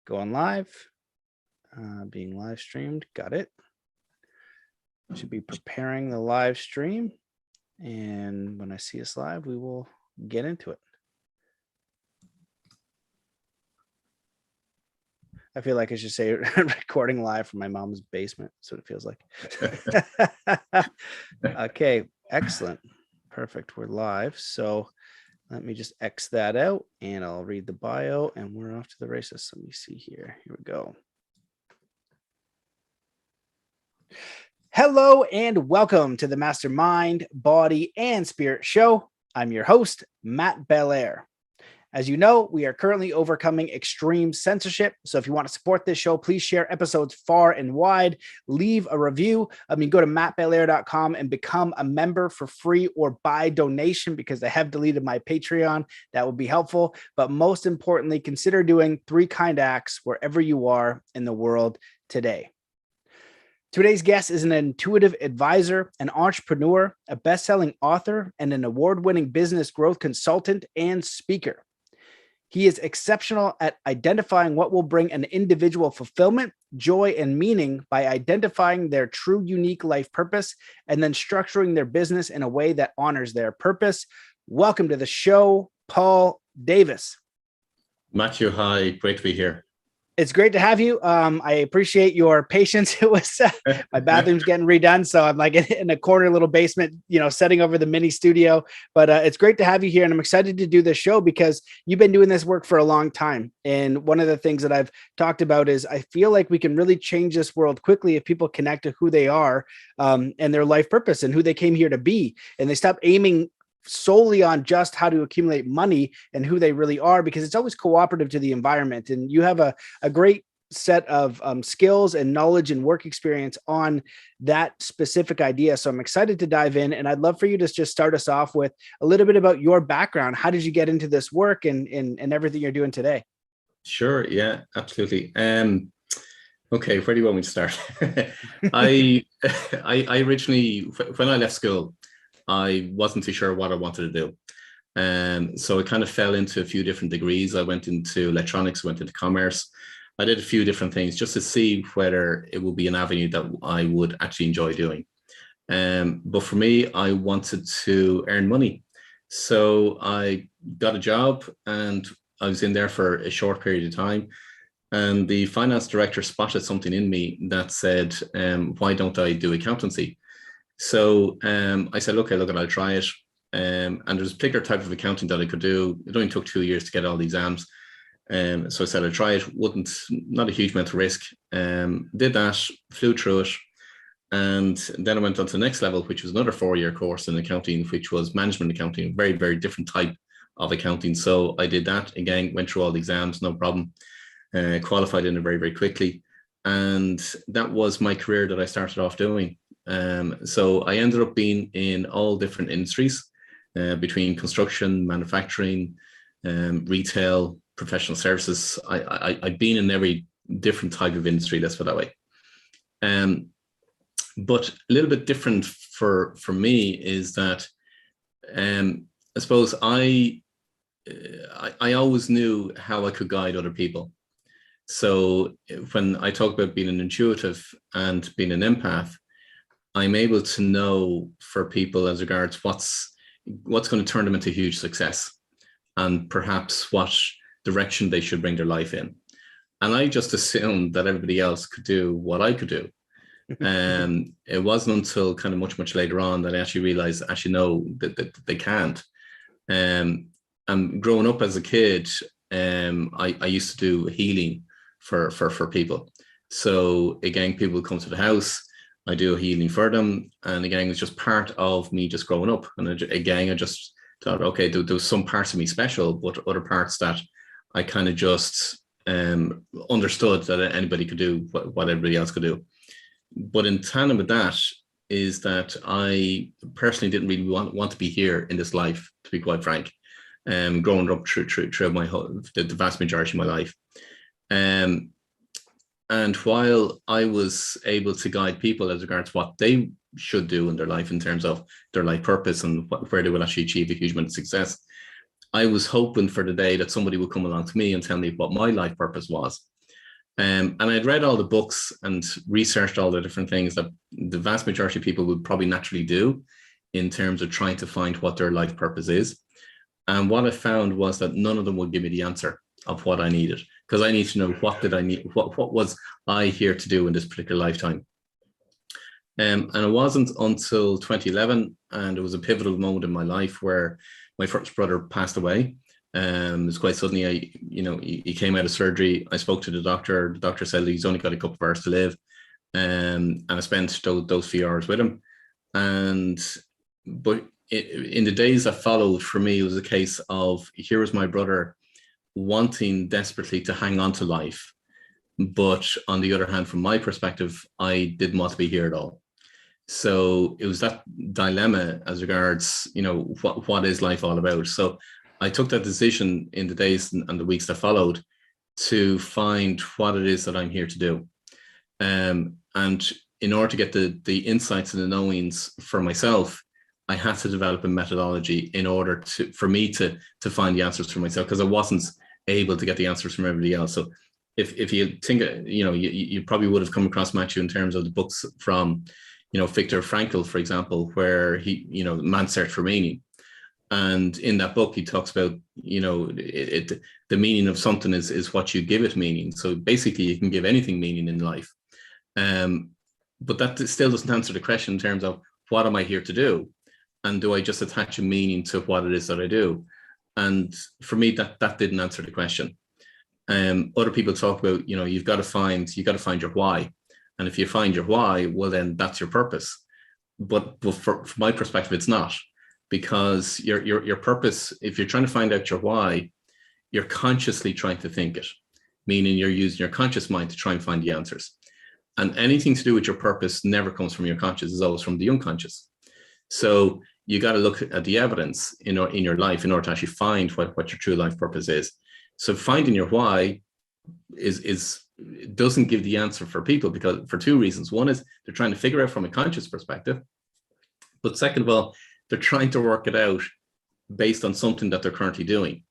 Going live, being live streamed. Got it. Should be preparing the live stream. And when I see us live, we will get into it. I feel like I should say recording live from my mom's basement. That's what it feels like. Okay, excellent. Perfect. We're live. So let me just X that out and I'll read the bio and we're off to the races. Let me see here. Here we go. Hello and welcome to the Mastermind, Body, and Spirit Show. I'm your host, Matt Belair. As you know, we are currently overcoming extreme censorship. So if you want to support this show, please share episodes far and wide. Leave a review. Go to mattbelair.com and become a member for free or by donation because I have deleted my Patreon. That would be helpful. But most importantly, consider doing 3 kind acts wherever you are in the world today. Today's guest is an intuitive advisor, an entrepreneur, a best-selling author, and an award-winning business growth consultant and speaker. He is exceptional at identifying what will bring an individual fulfillment, joy, and meaning by identifying their true unique life purpose and then structuring their business in a way that honors their purpose. Welcome to the show, Paul Davis. Matthew, hi. Great to be here. It's great to have you. I appreciate your patience. It was my bathroom's getting redone, so I'm like in a corner little basement, setting over the mini studio. But it's great to have you here, and I'm excited to do this show because you've been doing this work for a long time. And one of the things that I've talked about is I feel like we can really change this world quickly if people connect to who they are and their life purpose and who they came here to be, and they stop aiming solely on just how to accumulate money and who they really are, because it's always cooperative to the environment. And you have a great set of skills and knowledge and work experience on that specific idea. So I'm excited to dive in, and I'd love for you to just start us off with a little bit about your background. How did you get into this work and everything you're doing today? Sure. Yeah, absolutely. Okay. Where do you want me to start? I originally, when I left school, I wasn't too sure what I wanted to do. So I kind of fell into a few different degrees. I went into electronics, went into commerce. I did a few different things just to see whether it would be an avenue that I would actually enjoy doing. But for me, I wanted to earn money. So I got a job and I was in there for a short period of time. And the finance director spotted something in me that said, why don't I do accountancy? So I said, okay, look, I'll try it. And there's a particular type of accounting that I could do. It only took 2 years to get all the exams. So I said, I'll try it. Not a huge amount of risk. Did that, flew through it. And then I went on to the next level, which was another 4-year course in accounting, which was management accounting, a very, very different type of accounting. So I did that again, went through all the exams, no problem. Qualified in it very, very quickly. And that was my career that I started off doing. So I ended up being in all different industries, between construction, manufacturing, retail, professional services. I've been in every different type of industry, let's put it that way. But a little bit different for me is that I suppose I always knew how I could guide other people. So when I talk about being an intuitive and being an empath, I'm able to know for people as regards what's going to turn them into huge success and perhaps what direction they should bring their life in. And I just assumed that everybody else could do what I could do. And it wasn't until kind of much later on that I actually realized, no, that they can't. And growing up as a kid, I used to do healing for people. So again, people would come to the house, I do healing for them. And again, it's just part of me just growing up. And again, I just thought, okay, there was some parts of me special, but other parts that I kind of just understood that anybody could do what everybody else could do. But in tandem with that is that I personally didn't really want to be here in this life, to be quite frank, growing up through the vast majority of my life. And while I was able to guide people as regards what they should do in their life in terms of their life purpose and where they will actually achieve a huge amount of success, I was hoping for the day that somebody would come along to me and tell me what my life purpose was. And I'd read all the books and researched all the different things that the vast majority of people would probably naturally do in terms of trying to find what their life purpose is. And what I found was that none of them would give me the answer of what I needed, because I need to know what did I need, what was I here to do in this particular lifetime. And it wasn't until 2011, and it was a pivotal moment in my life where my first brother passed away. It was quite suddenly. He came out of surgery. I spoke to the doctor. The doctor said he's only got a couple of hours to live, and I spent those few hours with him. But in the days that followed, for me, it was a case of, here was my brother wanting desperately to hang on to life, but on the other hand, from my perspective, I didn't want to be here at all. So it was that dilemma as regards, what is life all about? So I took that decision in the days and the weeks that followed to find what it is that I'm here to do. And in order to get the insights and the knowings for myself, I had to develop a methodology in order for me to find the answers for myself, because I wasn't able to get the answers from everybody else. So if you think, you probably would have come across, Matthew, in terms of the books from, Viktor Frankyl, for example, where he, Man's Search for Meaning. And in that book, he talks about, the meaning of something is what you give it meaning. So basically, you can give anything meaning in life. But that still doesn't answer the question in terms of, what am I here to do? And do I just attach a meaning to what it is that I do? And for me, that didn't answer the question. Other people talk about, you've got to find your why. And if you find your why, well, then that's your purpose. But from my perspective, it's not. Because your purpose, if you're trying to find out your why, you're consciously trying to think it, meaning you're using your conscious mind to try and find the answers. And anything to do with your purpose never comes from your conscious, it's always from the unconscious. So you got to look at the evidence in your life in order to actually find what your true life purpose is. So finding your why doesn't give the answer for people, because for two reasons. One is they're trying to figure out from a conscious perspective, but second of all, they're trying to work it out based on something that they're currently doing.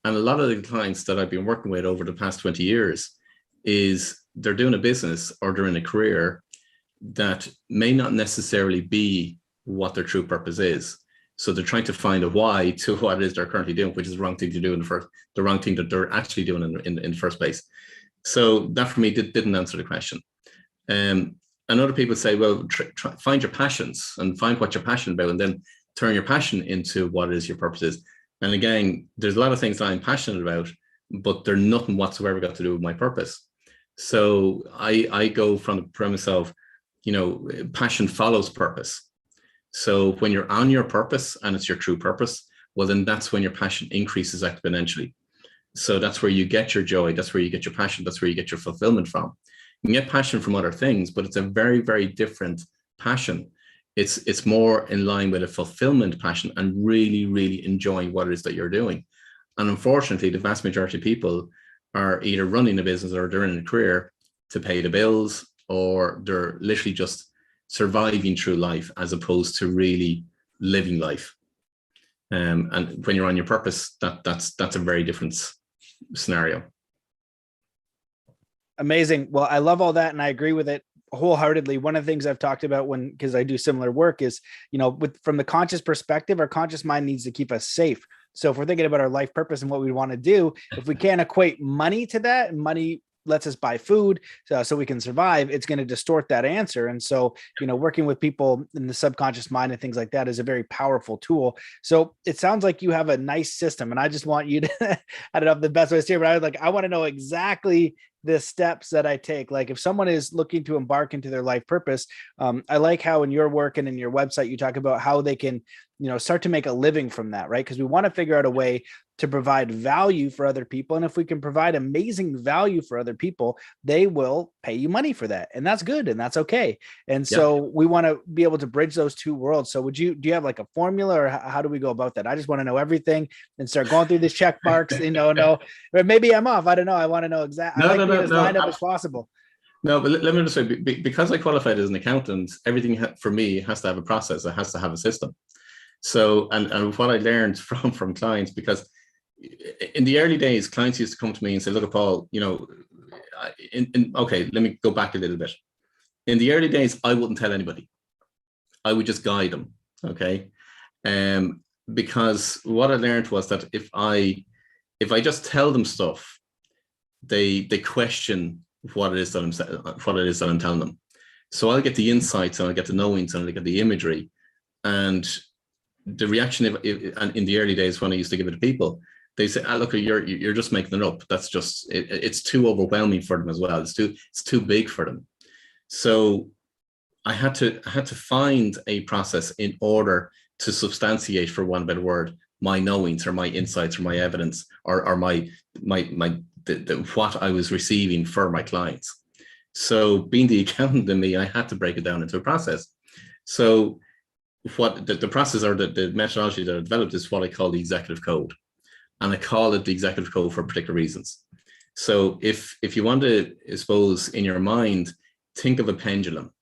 And a lot of the clients that I've been working with over the past 20 years is they're doing a business or they're in a career that may not necessarily be what their true purpose is. So they're trying to find a why to what it is they're currently doing, which is the wrong thing to do the wrong thing that they're actually doing in the first place. So that for me didn't answer the question. And other people say, well, find your passions and find what you're passionate about, and then turn your passion into what it is your purpose is. And again, there's a lot of things that I'm passionate about, but they're nothing whatsoever got to do with my purpose. So I go from the premise of, passion follows purpose. So when you're on your purpose and it's your true purpose, well, then that's when your passion increases exponentially. So that's where you get your joy. That's where you get your passion. That's where you get your fulfillment from. You can get passion from other things, but it's a very, very different passion. It's more in line with a fulfillment passion and really, really enjoying what it is that you're doing. And unfortunately, the vast majority of people are either running a business or they're in a career to pay the bills, or they're literally just surviving through life as opposed to really living life. And when you're on your purpose, that's a very different scenario. Amazing. Well, I love all that, and I agree with it wholeheartedly. One of the things I've talked about because I do similar work is, from the conscious perspective, our conscious mind needs to keep us safe. So if we're thinking about our life purpose and what we want to do, if we can't equate money to that, and money lets us buy food so we can survive, it's going to distort that answer. And so, working with people in the subconscious mind and things like that is a very powerful tool. So it sounds like you have a nice system, and I just want you to, I don't know if the best way to say it, but I want to know exactly the steps that I take. Like if someone is looking to embark into their life purpose, I like how in your work and in your website, you talk about how they can, start to make a living from that, right? Because we want to figure out a way to provide value for other people. And if we can provide amazing value for other people, they will pay you money for that. And that's good. And that's okay. And so we want to be able to bridge those two worlds. So do you have like a formula, or how do we go about that? I just want to know everything and start going through these check marks, or maybe I'm off. I don't know. I want to know exactly. I like being as lined up as possible. No, but let me just say, because I qualified as an accountant, everything for me has to have a process. It has to have a system. So, and what I learned from clients, because in the early days, clients used to come to me and say, look, Paul, okay, let me go back a little bit. In the early days, I wouldn't tell anybody. I would just guide them. Okay. Because what I learned was that if I just tell them stuff, they question what it is that I'm telling them. So I'll get the insights and I'll get the knowings and I'll get the imagery, and the reaction and in the early days when I used to give it to people, they say, look, you're just making it up. That's just it's too overwhelming for them as well. It's too big for them. So I had to find a process in order to substantiate, for one better word, my knowings or my insights or my evidence or my what I was receiving for my clients. So being the accountant in me, I had to break it down into a process. So what the process or the methodology that I developed is what I call the executive code. And I call it the executive code for particular reasons. So if you want to, I suppose, in your mind, think of a pendulum.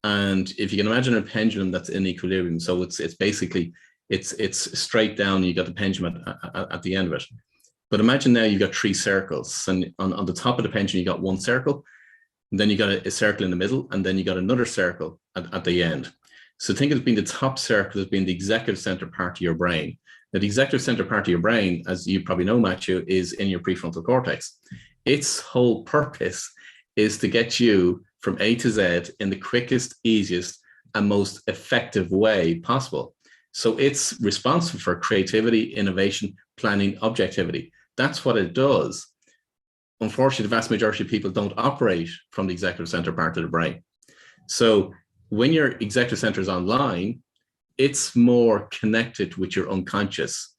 And if you can imagine a pendulum that's in equilibrium, so it's basically, it's straight down, you got the pendulum at the end of it. But imagine now you've got three circles, and on the top of the pendulum, you got one circle, and then you got a circle in the middle, and then you got another circle at the end. So think of it being the top circle as being the executive center part of your brain. Now, the executive center part of your brain, as you probably know, Matthew, is in your prefrontal cortex. Its whole purpose is to get you from A to Z in the quickest, easiest, and most effective way possible. So it's responsible for creativity, innovation, planning, objectivity. That's what it does. Unfortunately, the vast majority of people don't operate from the executive center part of the brain. So when your executive center is online, it's more connected with your unconscious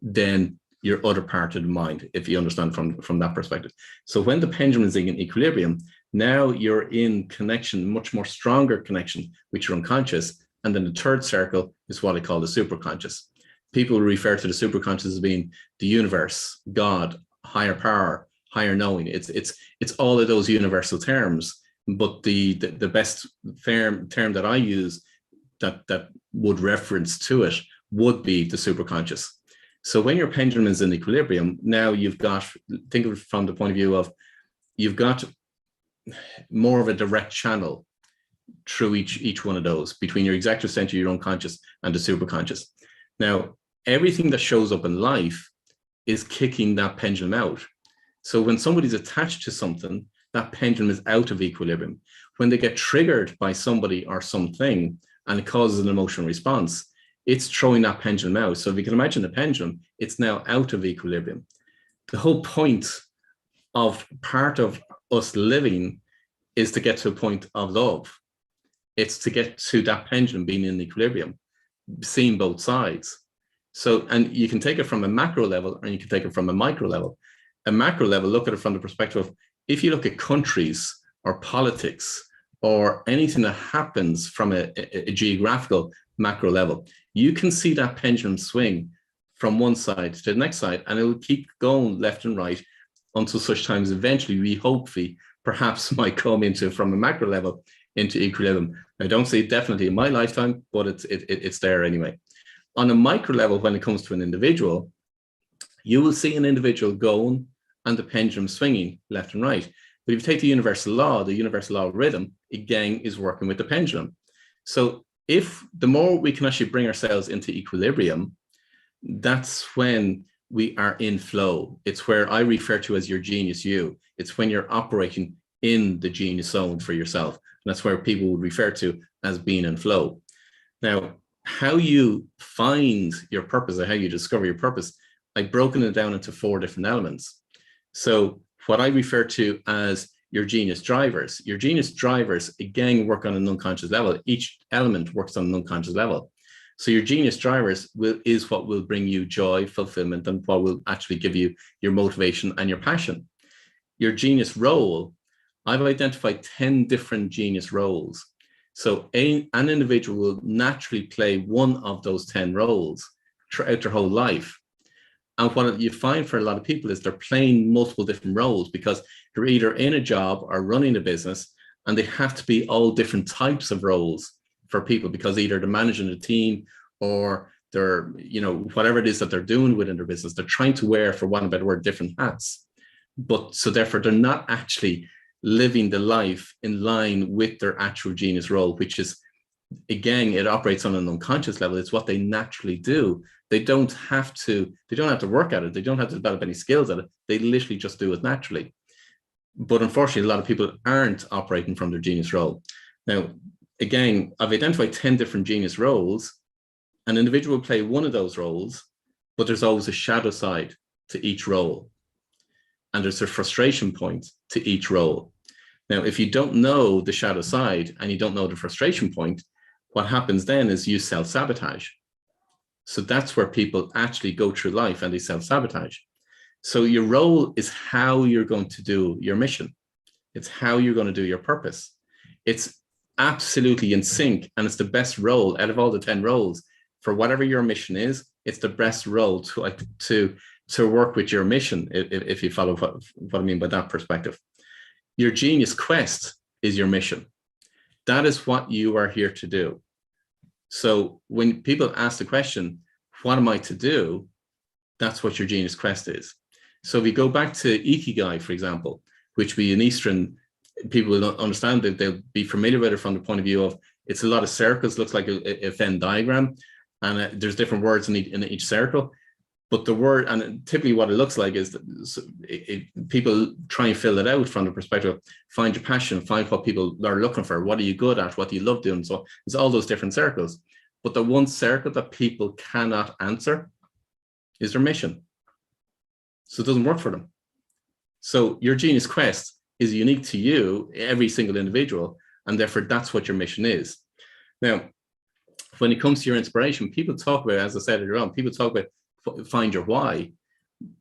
than your other part of the mind, if you understand from that perspective. So when the pendulum is in equilibrium, now you're in connection, much more stronger connection with your unconscious. And then the third circle is what I call the superconscious. People refer to the superconscious as being the universe, God, higher power, higher knowing. It's all of those universal terms. But the best term that I use that would reference to it would be the superconscious. So when your pendulum is in equilibrium, now you've got, think of it from the point of view of, you've got more of a direct channel through each one of those between your executive center, your unconscious, and the superconscious. Now, everything that shows up in life is kicking that pendulum out. So when somebody's attached to something, that pendulum is out of equilibrium. When they get triggered by somebody or something and it causes an emotional response, it's throwing that pendulum out. So if you can imagine the pendulum, it's now out of equilibrium. The whole point of part of us living is to get to a point of love. It's to get to that pendulum being in equilibrium, seeing both sides. So, and you can take it from a macro level and you can take it from a micro level. A macro level, look at it from the perspective of, if you look at countries or politics or anything that happens from a geographical macro level, you can see that pendulum swing from one side to the next side, and it will keep going left and right until such times eventually we hopefully perhaps might come into, from a macro level, into equilibrium. I don't see it definitely in my lifetime, but it's there anyway. On a micro level, when it comes to an individual, you will see an individual going and the pendulum swinging left and right. But if you take the universal law of rhythm, again, is working with the pendulum. So if the more we can actually bring ourselves into equilibrium, that's when we are in flow. It's where I refer to as your genius you. It's when you're operating in the genius zone for yourself. And that's where people would refer to as being in flow. Now, how you find your purpose or how you discover your purpose, I've broken it down into 4 different elements. So what I refer to as your genius drivers again work on an unconscious level. Each element works on an unconscious level. So your genius drivers is what will bring you joy, fulfillment, and what will actually give you your motivation and your passion. Your genius role, I've identified 10 different genius roles. So an individual will naturally play one of those 10 roles throughout their whole life. And what you find for a lot of people is they're playing multiple different roles because they're either in a job or running a business, and they have to be all different types of roles for people, because either they're managing a team or they're, whatever it is that they're doing within their business, they're trying to wear, for one better word, different hats. but so therefore they're not actually living the life in line with their actual genius role, which is, again, it operates on an unconscious level. It's what they naturally do. They don't have to work at it. They don't have to develop any skills at it. They literally just do it naturally. But unfortunately, a lot of people aren't operating from their genius role. Now, again, I've identified 10 different genius roles. An individual will play one of those roles, but there's always a shadow side to each role. And there's a frustration point to each role. Now, if you don't know the shadow side and you don't know the frustration point, what happens then is you self-sabotage. So that's where people actually go through life and they self-sabotage. So your role is how you're going to do your mission. It's how you're going to do your purpose. It's absolutely in sync, and it's the best role out of all the 10 roles for whatever your mission is. It's the best role to work with your mission, if you follow what I mean by that perspective. Your genius quest is your mission. That is what you are here to do. So when people ask the question, what am I to do? That's what your genius quest is. So if we go back to Ikigai, for example, which we in Eastern people will understand, that they'll be familiar with it from the point of view of it's a lot of circles, looks like a Venn diagram, and there's different words in each circle. But the word, and typically what it looks like is that people try and fill it out from the perspective of find your passion, find what people are looking for, what are you good at, what do you love doing. So it's all those different circles. But the one circle that people cannot answer is their mission. So it doesn't work for them. So your genius quest is unique to you, every single individual, and therefore that's what your mission is. Now, when it comes to your inspiration, people talk about, as I said earlier on, people talk about find your why,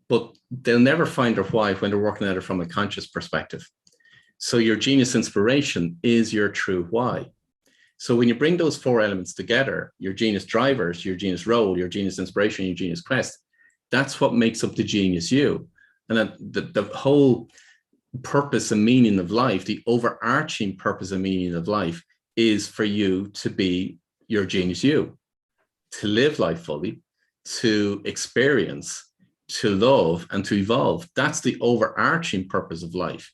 but they'll never find their why when they're working at it from a conscious perspective. So your genius inspiration is your true why. So when you bring those four elements together, your genius drivers, your genius role, your genius inspiration, your genius quest, that's what makes up the genius you. And then the whole purpose and meaning of life, the overarching purpose and meaning of life is for you to be your genius you, to live life fully, to experience, to love, and to evolve. That's the overarching purpose of life.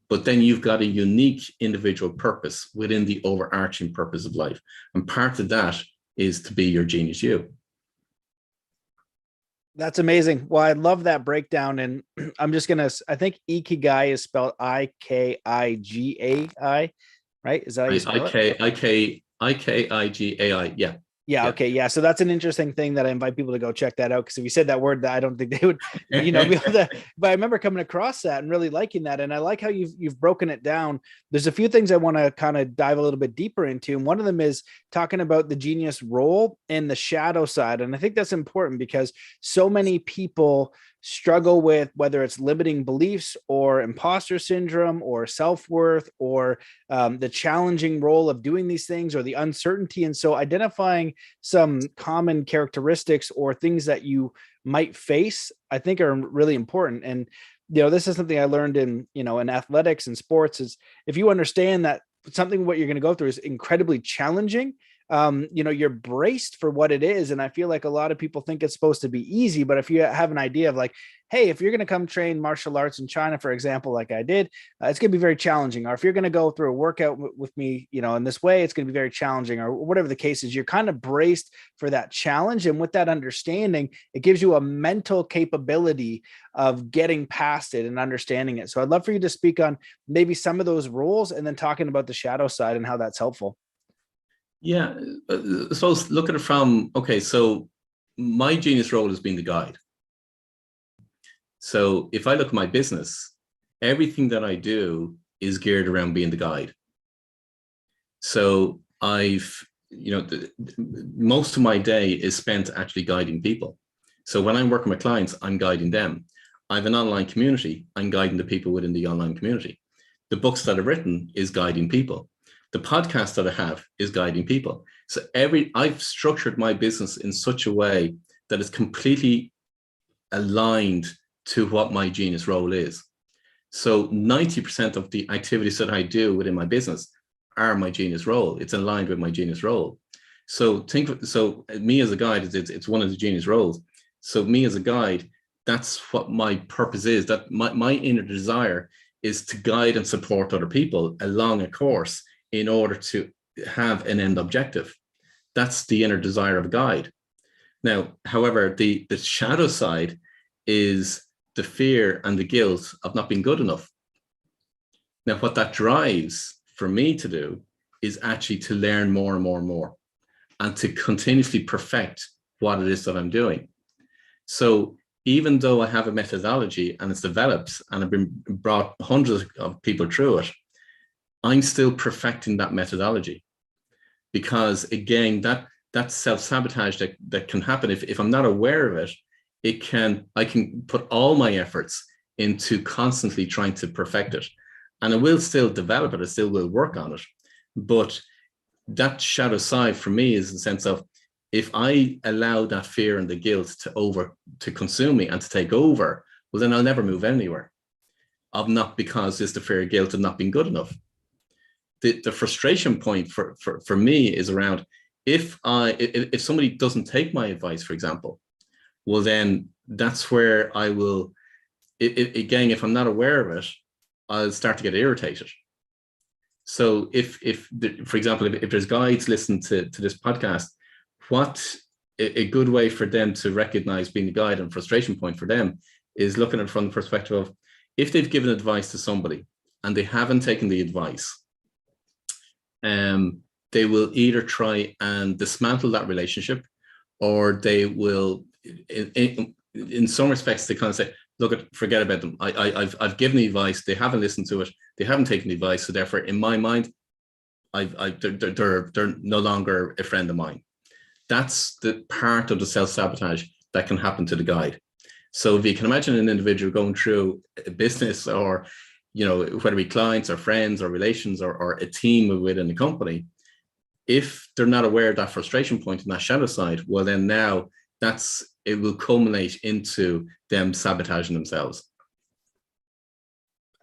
But then you've got a unique individual purpose within the overarching purpose of life. And part of that is to be your genius you. That's amazing. Well, I love that breakdown. And I'm just going to, I think Ikigai is spelled Ikigai, right? Is that how you spell it? Ikigai. Yeah. Yeah. Okay. Yeah. So that's an interesting thing that I invite people to go check that out. Because if you said that word, that I don't think they would, be able to. But I remember coming across that and really liking that. And I like how you've broken it down. There's a few things I want to kind of dive a little bit deeper into. And one of them is talking about the genius role and the shadow side. And I think that's important because so many people struggle with whether it's limiting beliefs or imposter syndrome or self-worth or the challenging role of doing these things or the uncertainty. And so identifying some common characteristics or things that you might face, I think are really important. And, this is something I learned in athletics and sports is if you understand that something, what you're going to go through is incredibly challenging, you're braced for what it is. And I feel like a lot of people think it's supposed to be easy, but if you have an idea of like, hey, if you're going to come train martial arts in China, for example, like I did, it's going to be very challenging. Or if you're going to go through a workout with me, in this way, it's going to be very challenging, or whatever the case is, you're kind of braced for that challenge. And with that understanding, it gives you a mental capability of getting past it and understanding it. So I'd love for you to speak on maybe some of those roles and then talking about the shadow side and how that's helpful. Yeah, so look at it from, okay, so my genius role has been the guide. So if I look at my business, everything that I do is geared around being the guide. So most of my day is spent actually guiding people. So when I'm working with clients, I'm guiding them. I have an online community, I'm guiding the people within the online community. The books that I've written is guiding people. The podcast that I have is guiding people. So I've structured my business in such a way that it's completely aligned to what my genius role is. So 90% of the activities that I do within my business are my genius role. It's aligned with my genius role. So me as a guide, it's one of the genius roles. So me as a guide, that's what my purpose is. That my inner desire is to guide and support other people along a course in order to have an end objective. That's the inner desire of a guide. Now, however, the shadow side is the fear and the guilt of not being good enough. Now, what that drives for me to do is actually to learn more and more and more, and to continuously perfect what it is that I'm doing. So even though I have a methodology and it's developed and I've been brought hundreds of people through it, I'm still perfecting that methodology. Because again, that self-sabotage that can happen if I'm not aware of it, I can put all my efforts into constantly trying to perfect it. And I will still develop it, I still will work on it. But that shadow side for me is the sense of, if I allow that fear and the guilt to consume me and to take over, well, then I'll never move anywhere. Because it's the fear and guilt of not being good enough. The frustration point for me is around, if somebody doesn't take my advice, for example, well, then that's where I will, again, if I'm not aware of it, I'll start to get irritated. So for example, if there's guides listening to this podcast, what a good way for them to recognize being a guide and frustration point for them is looking at it from the perspective of, if they've given advice to somebody and they haven't taken the advice, they will either try and dismantle that relationship, or they will, in some respects, they kind of say, look, forget about them. I've given the advice, they haven't listened to it, they haven't taken the advice, so therefore, in my mind, they're no longer a friend of mine. That's the part of the self-sabotage that can happen to the guide. So if you can imagine an individual going through a business, or, whether it be clients or friends or relations or a team within a company, if they're not aware of that frustration point and that shadow side, well, then now it will culminate into them sabotaging themselves.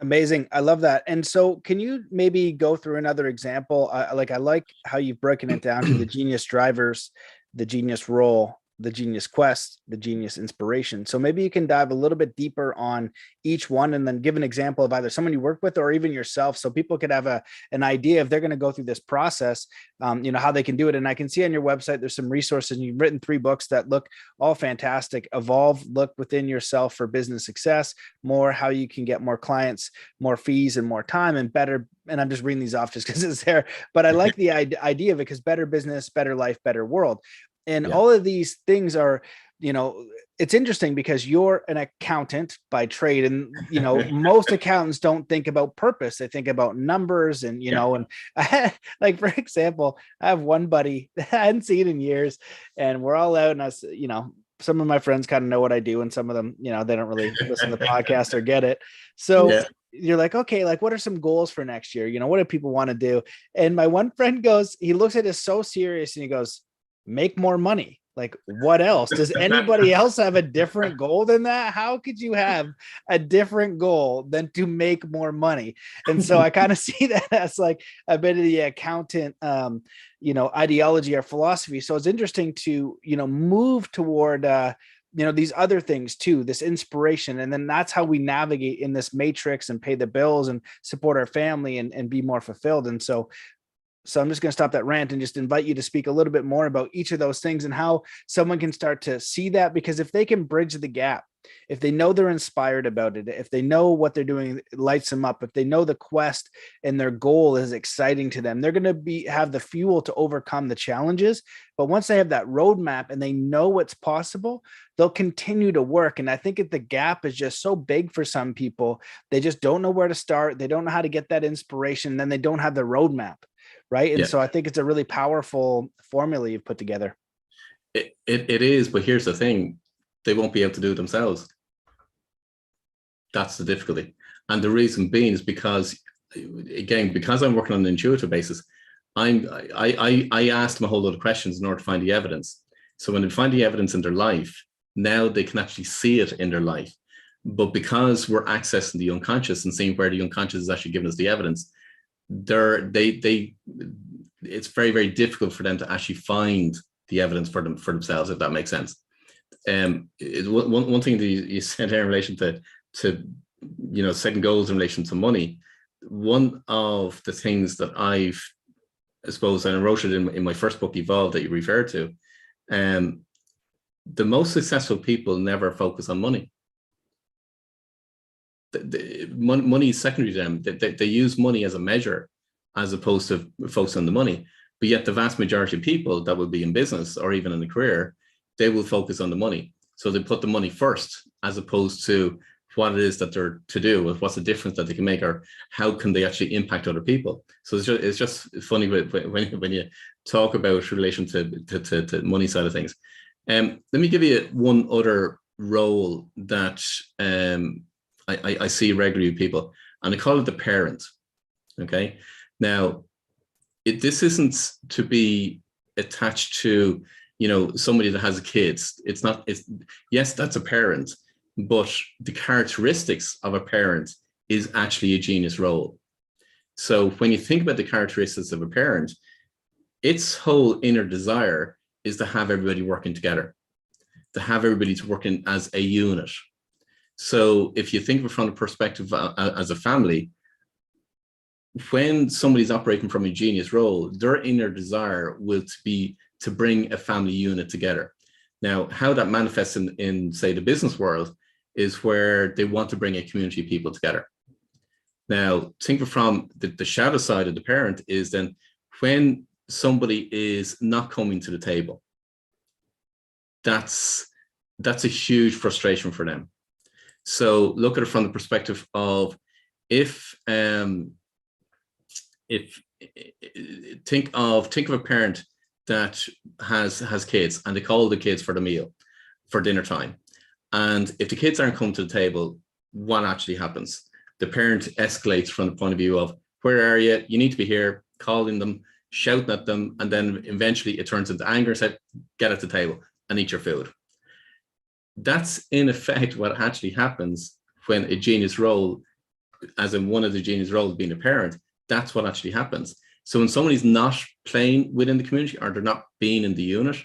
Amazing. I love that. And so can you maybe go through another example? I like how you've broken it down to the genius drivers, the genius role, the genius quest, the genius inspiration. So maybe you can dive a little bit deeper on each one, and then give an example of either someone you work with or even yourself, so people could have an idea if they're going to go through this process, how they can do it. And I can see on your website, there's some resources, and you've written 3 books that look all fantastic. Evolve, Look Within Yourself for Business Success, More, How You Can Get More Clients, More Fees, and More Time, and Better. And I'm just reading these off just because it's there, but I like the idea of it, because better business, better life, better world. And all of these things are, it's interesting because you're an accountant by trade, and, most accountants don't think about purpose. They think about numbers and, and I had, like, for example, I have one buddy that I hadn't seen in years, and we're all out, and some of my friends kind of know what I do, and some of them, they don't really listen to the podcast or get it. So you're like, okay, like, what are some goals for next year? What do people want to do? And my one friend goes, he looks at it so serious, and he goes, make more money. Like, what else? Does anybody else have a different goal than that? How could you have a different goal than to make more money? And so I kind of see that as like a bit of the accountant, ideology or philosophy. So it's interesting to, move toward, these other things too, this inspiration. And then that's how we navigate in this matrix and pay the bills and support our family and be more fulfilled. And so I'm just going to stop that rant and just invite you to speak a little bit more about each of those things and how someone can start to see that, because if they can bridge the gap, if they know they're inspired about it, if they know what they're doing lights them up, if they know the quest and their goal is exciting to them, they're going to have the fuel to overcome the challenges. But once they have that roadmap and they know what's possible, they'll continue to work. And I think the gap is just so big for some people. They just don't know where to start. They don't know how to get that inspiration. Then they don't have the roadmap. Right. And so I think it's a really powerful formula you've put together. It is. But here's the thing. They won't be able to do it themselves. That's the difficulty. And the reason being is because I'm working on an intuitive basis, I asked them a whole lot of questions in order to find the evidence. So when they find the evidence in their life, now they can actually see it in their life. But because we're accessing the unconscious and seeing where the unconscious is actually giving us the evidence, it's very, very difficult for them to actually find the evidence for themselves, if that makes sense. One thing that you said there in relation to setting goals in relation to money. One of the things that I suppose, and I wrote it in my first book, Evolve, that you referred to, the most successful people never focus on money. Money is secondary to them. They use money as a measure as opposed to focus on the money. But yet the vast majority of people that will be in business or even in a career, they will focus on the money. So they put the money first as opposed to what it is that they're to do, what's the difference that they can make, or how can they actually impact other people. So it's just funny when you talk about relation to money side of things. Let me give you one other role that I see regularly with people, and I call it the parent. Okay, now this isn't to be attached to somebody that has kids. It's not. Yes, that's a parent, but the characteristics of a parent is actually a genius role. So when you think about the characteristics of a parent, its whole inner desire is to have everybody working together, to have everybody working as a unit. So if you think of it from the perspective as a family, when somebody's operating from a genius role, their inner desire will be to bring a family unit together. Now, how that manifests in say, the business world is where they want to bring a community of people together. Now, think of from the shadow side of the parent is then when somebody is not coming to the table, that's a huge frustration for them. So look at it from the perspective of if think of a parent that has kids and they call the kids for the meal, for dinner time. And if the kids aren't coming to the table, what actually happens? The parent escalates from the point of view of, where are you? You need to be here, calling them, shouting at them. And then eventually it turns into anger and said, get at the table and eat your food. That's in effect what actually happens when a genius role, as in one of the genius roles being a parent, that's what actually happens. So when somebody's not playing within the community or they're not being in the unit,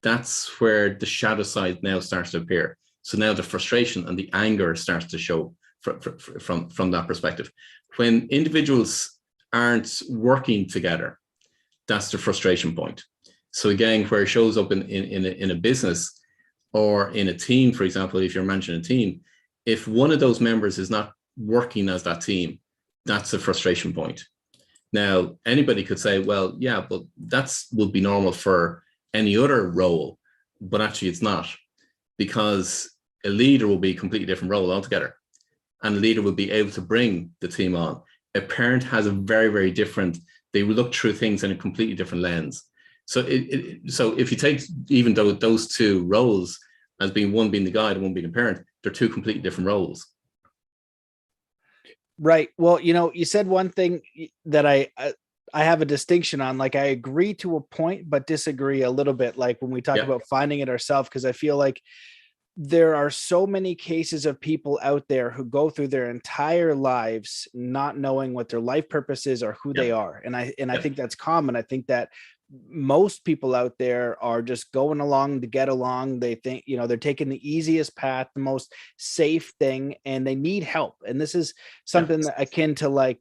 that's where the shadow side now starts to appear. So now the frustration and the anger starts to show from that perspective. When individuals aren't working together, that's the frustration point. So again, where it shows up in a business or in a team, for example, if you're managing a team, if one of those members is not working as that team, that's a frustration point. Now, anybody could say, well, yeah, but would be normal for any other role, but actually it's not, because a leader will be a completely different role altogether. And a leader will be able to bring the team on. A parent has a very, very different, they will look through things in a completely different lens. So so if you take even though those two roles as being one being the guide and one being the parent, they're two completely different roles. Right. Well, you said one thing that I have a distinction on. Like, I agree to a point, but disagree a little bit. Like when we talk about finding it ourselves, because I feel like there are so many cases of people out there who go through their entire lives not knowing what their life purpose is or who they are. And I think that's common. I think that most people out there are just going along to get along. They think, they're taking the easiest path, the most safe thing, and they need help. And this is something that akin to like,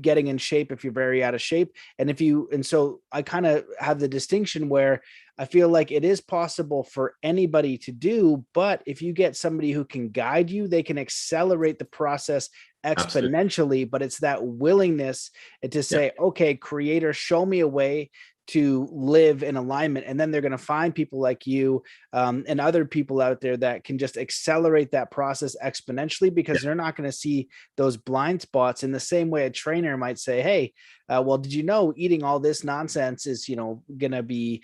getting in shape if you're very out of shape. And so I kind of have the distinction where I feel like it is possible for anybody to do, but if you get somebody who can guide you, they can accelerate the process exponentially. Absolutely. But it's that willingness to say, okay, creator, show me a way to live in alignment. And then they're going to find people like you and other people out there that can just accelerate that process exponentially, because they're not going to see those blind spots in the same way a trainer might say, hey, well, did you know eating all this nonsense is, going to be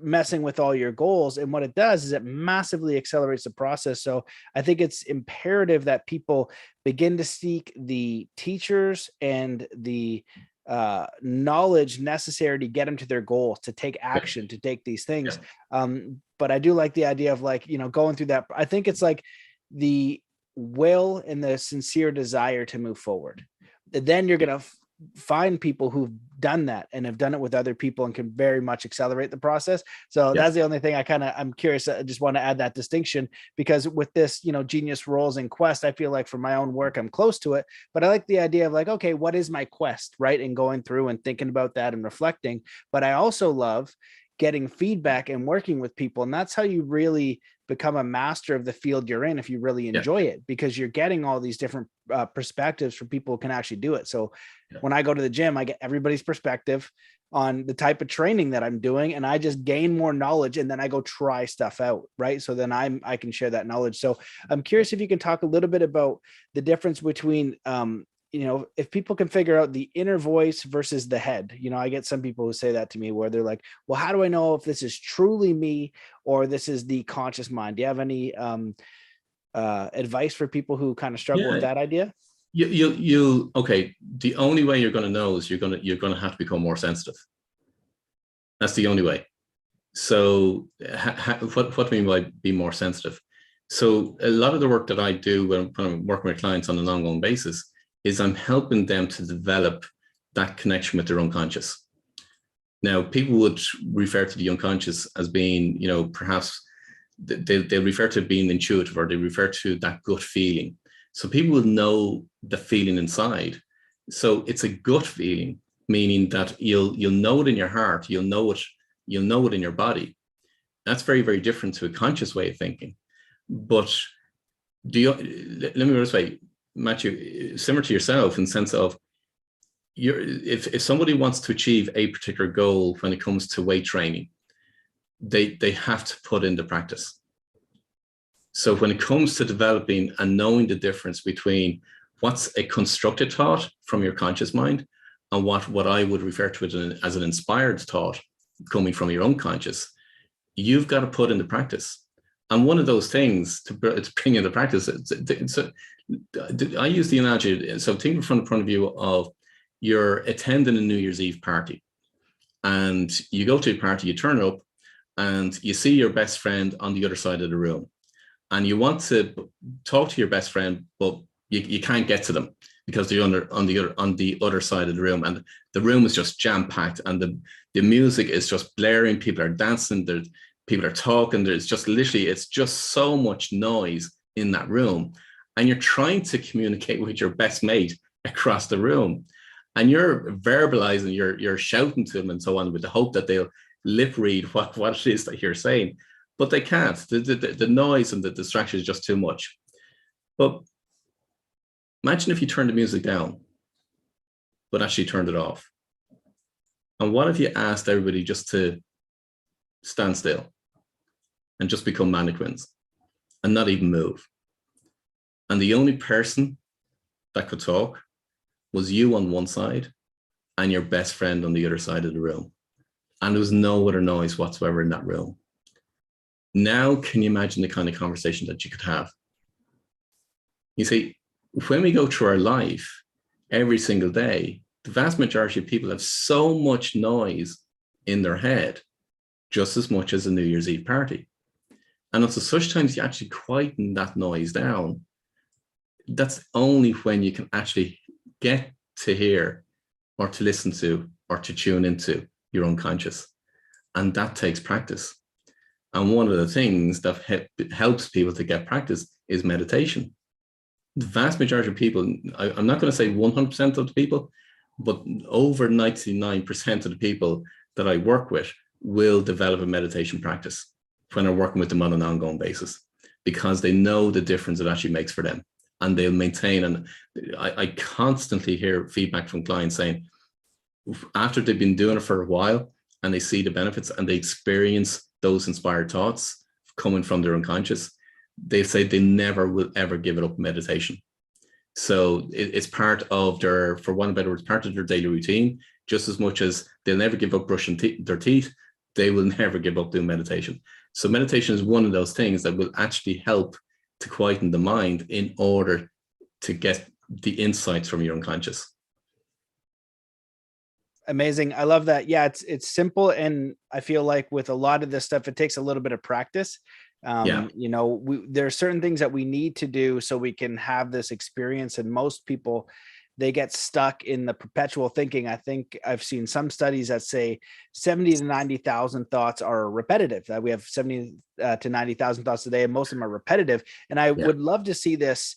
messing with all your goals? And what it does is it massively accelerates the process. So I think it's imperative that people begin to seek the teachers and the knowledge necessary to get them to their goals, to take action, to take these things. But I do like the idea of like, going through that. I think it's like the will and the sincere desire to move forward. Then you're going to find people who've done that and have done it with other people and can very much accelerate the process. So that's the only thing I'm curious. I just want to add that distinction, because with this, genius roles and quest, I feel like for my own work, I'm close to it, but I like the idea of like, okay, what is my quest, right? And going through and thinking about that and reflecting. But I also love getting feedback and working with people. And that's how you really become a master of the field you're in, if you really enjoy it, because you're getting all these different perspectives from people who can actually do it. So when I go to the gym, I get everybody's perspective on the type of training that I'm doing, and I just gain more knowledge, and then I go try stuff out, right? So then I can share that knowledge. So I'm curious if you can talk a little bit about the difference between if people can figure out the inner voice versus the head. I get some people who say that to me, where they're like, well, how do I know if this is truly me or this is the conscious mind? Do you have any advice for people who kind of struggle with that idea? Okay. The only way you're going to know is you're going to have to become more sensitive. That's the only way. So what do we mean by be more sensitive? So a lot of the work that I do when I'm working with clients on an ongoing basis is I'm helping them to develop that connection with their unconscious. Now, people would refer to the unconscious as being, perhaps they refer to being intuitive, or they refer to that gut feeling. So people will know the feeling inside. So it's a gut feeling, meaning that you'll know it in your heart, you'll know it in your body. That's very, very different to a conscious way of thinking. But let me go this way, Matthew, similar to yourself in the sense of if somebody wants to achieve a particular goal when it comes to weight training, they have to put in the practice. So when it comes to developing and knowing the difference between what's a constructed thought from your conscious mind and what I would refer to as an inspired thought coming from your unconscious, you've got to put in the practice. And one of those things to bring in the practice, I use the analogy. So think from the point of view of you're attending a New Year's Eve party, and you go to a party, you turn up, and you see your best friend on the other side of the room, and you want to talk to your best friend, but you can't get to them because they're on the other side of the room, and the room is just jam packed, and the music is just blaring. People are dancing. People are talking. There's just literally, it's just so much noise in that room, and you're trying to communicate with your best mate across the room, and you're verbalizing, you're shouting to them and so on, with the hope that they'll lip read what it is that you're saying, but they can't. The noise and the distraction is just too much. But imagine if you turned the music down, but actually turned it off. And what if you asked everybody just to stand still and just become mannequins and not even move? And the only person that could talk was you on one side and your best friend on the other side of the room. And there was no other noise whatsoever in that room. Now, can you imagine the kind of conversation that you could have? You see, when we go through our life every single day, the vast majority of people have so much noise in their head, just as much as a New Year's Eve party. And until such times you actually quieten that noise down, that's only when you can actually get to hear or to listen to or to tune into your unconscious. And that takes practice. And one of the things that helps people to get practice is meditation. The vast majority of people, I'm not going to say 100% of the people, but over 99% of the people that I work with will develop a meditation practice when I'm working with them on an ongoing basis, because they know the difference it actually makes for them. And they'll maintain. And I constantly hear feedback from clients saying, after they've been doing it for a while and they see the benefits and they experience those inspired thoughts coming from their unconscious, they say they never will ever give it up meditation. So it's part of their, for one better words, part of their daily routine, just as much as they'll never give up brushing their teeth, they will never give up doing meditation. So meditation is one of those things that will actually help to quieten the mind in order to get the insights from your unconscious. Amazing. I love that. Yeah, it's simple. And I feel like with a lot of this stuff, it takes a little bit of practice. There are certain things that we need to do so we can have this experience. And most people they get stuck in the perpetual thinking. I think I've seen some studies that say 70 to 90,000 thoughts are repetitive, that we have 70 to 90,000 thoughts a day, and most of them are repetitive. And I would love to see this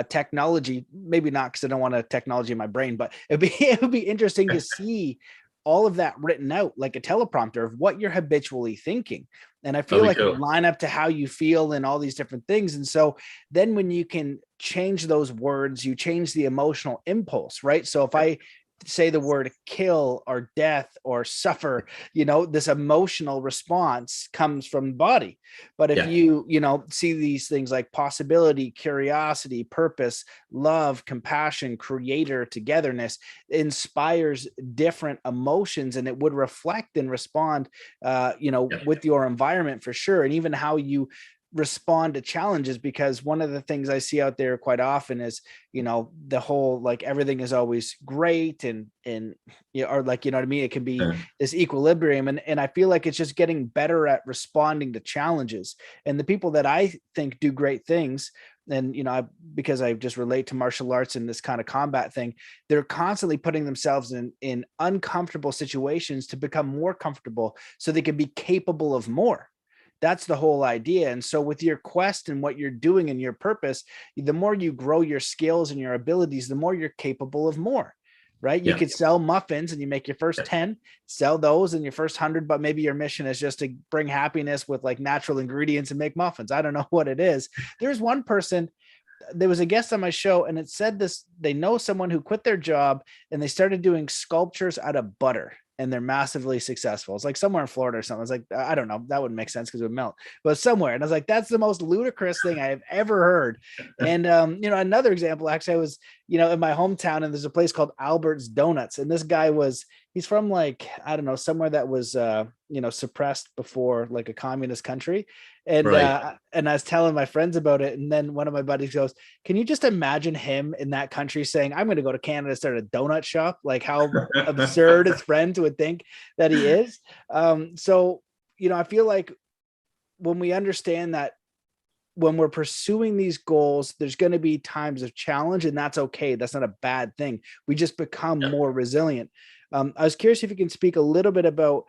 technology, maybe not because I don't want a technology in my brain, but it would be interesting to see all of that written out like a teleprompter of what you're habitually thinking. And I feel like it would line up to how you feel and all these different things. And so then when you can change those words, you change the emotional impulse, right? So if I say the word kill or death or suffer, this emotional response comes from the body. But if you see these things like possibility, curiosity, purpose, love, compassion, creator, togetherness, inspires different emotions, and it would reflect and respond with your environment for sure. And even how you respond to challenges, because one of the things I see out there quite often is, the whole, like, everything is always great and or like, what I mean? It can be this equilibrium. And I feel like it's just getting better at responding to challenges. And the people that I think do great things, and, because I just relate to martial arts and this kind of combat thing, they're constantly putting themselves in uncomfortable situations to become more comfortable so they can be capable of more. That's the whole idea. And so with your quest and what you're doing and your purpose, the more you grow your skills and your abilities, the more you're capable of more, right? You could sell muffins and you make your first 10, sell those in your first 100, but maybe your mission is just to bring happiness with like natural ingredients and make muffins. I don't know what it is. There's one person, there was a guest on my show, and it said this, they know someone who quit their job and they started doing sculptures out of butter, and they're massively successful. It's like somewhere in Florida or something. I was like, I don't know, that wouldn't make sense because it would melt, but somewhere. And I was like, that's the most ludicrous thing I have ever heard. And another example, actually, I was in my hometown, and there's a place called Albert's Donuts, and this guy he's from, like, I don't know, somewhere that was suppressed before, like a communist country. And and I was telling my friends about it, and then one of my buddies goes, can you just imagine him in that country saying, I'm going to go to Canada, start a donut shop? Like, how absurd his friends would think that he is. So I feel like when we understand that when we're pursuing these goals, there's going to be times of challenge, and that's okay. That's not a bad thing. We just become more resilient. I was curious if you can speak a little bit about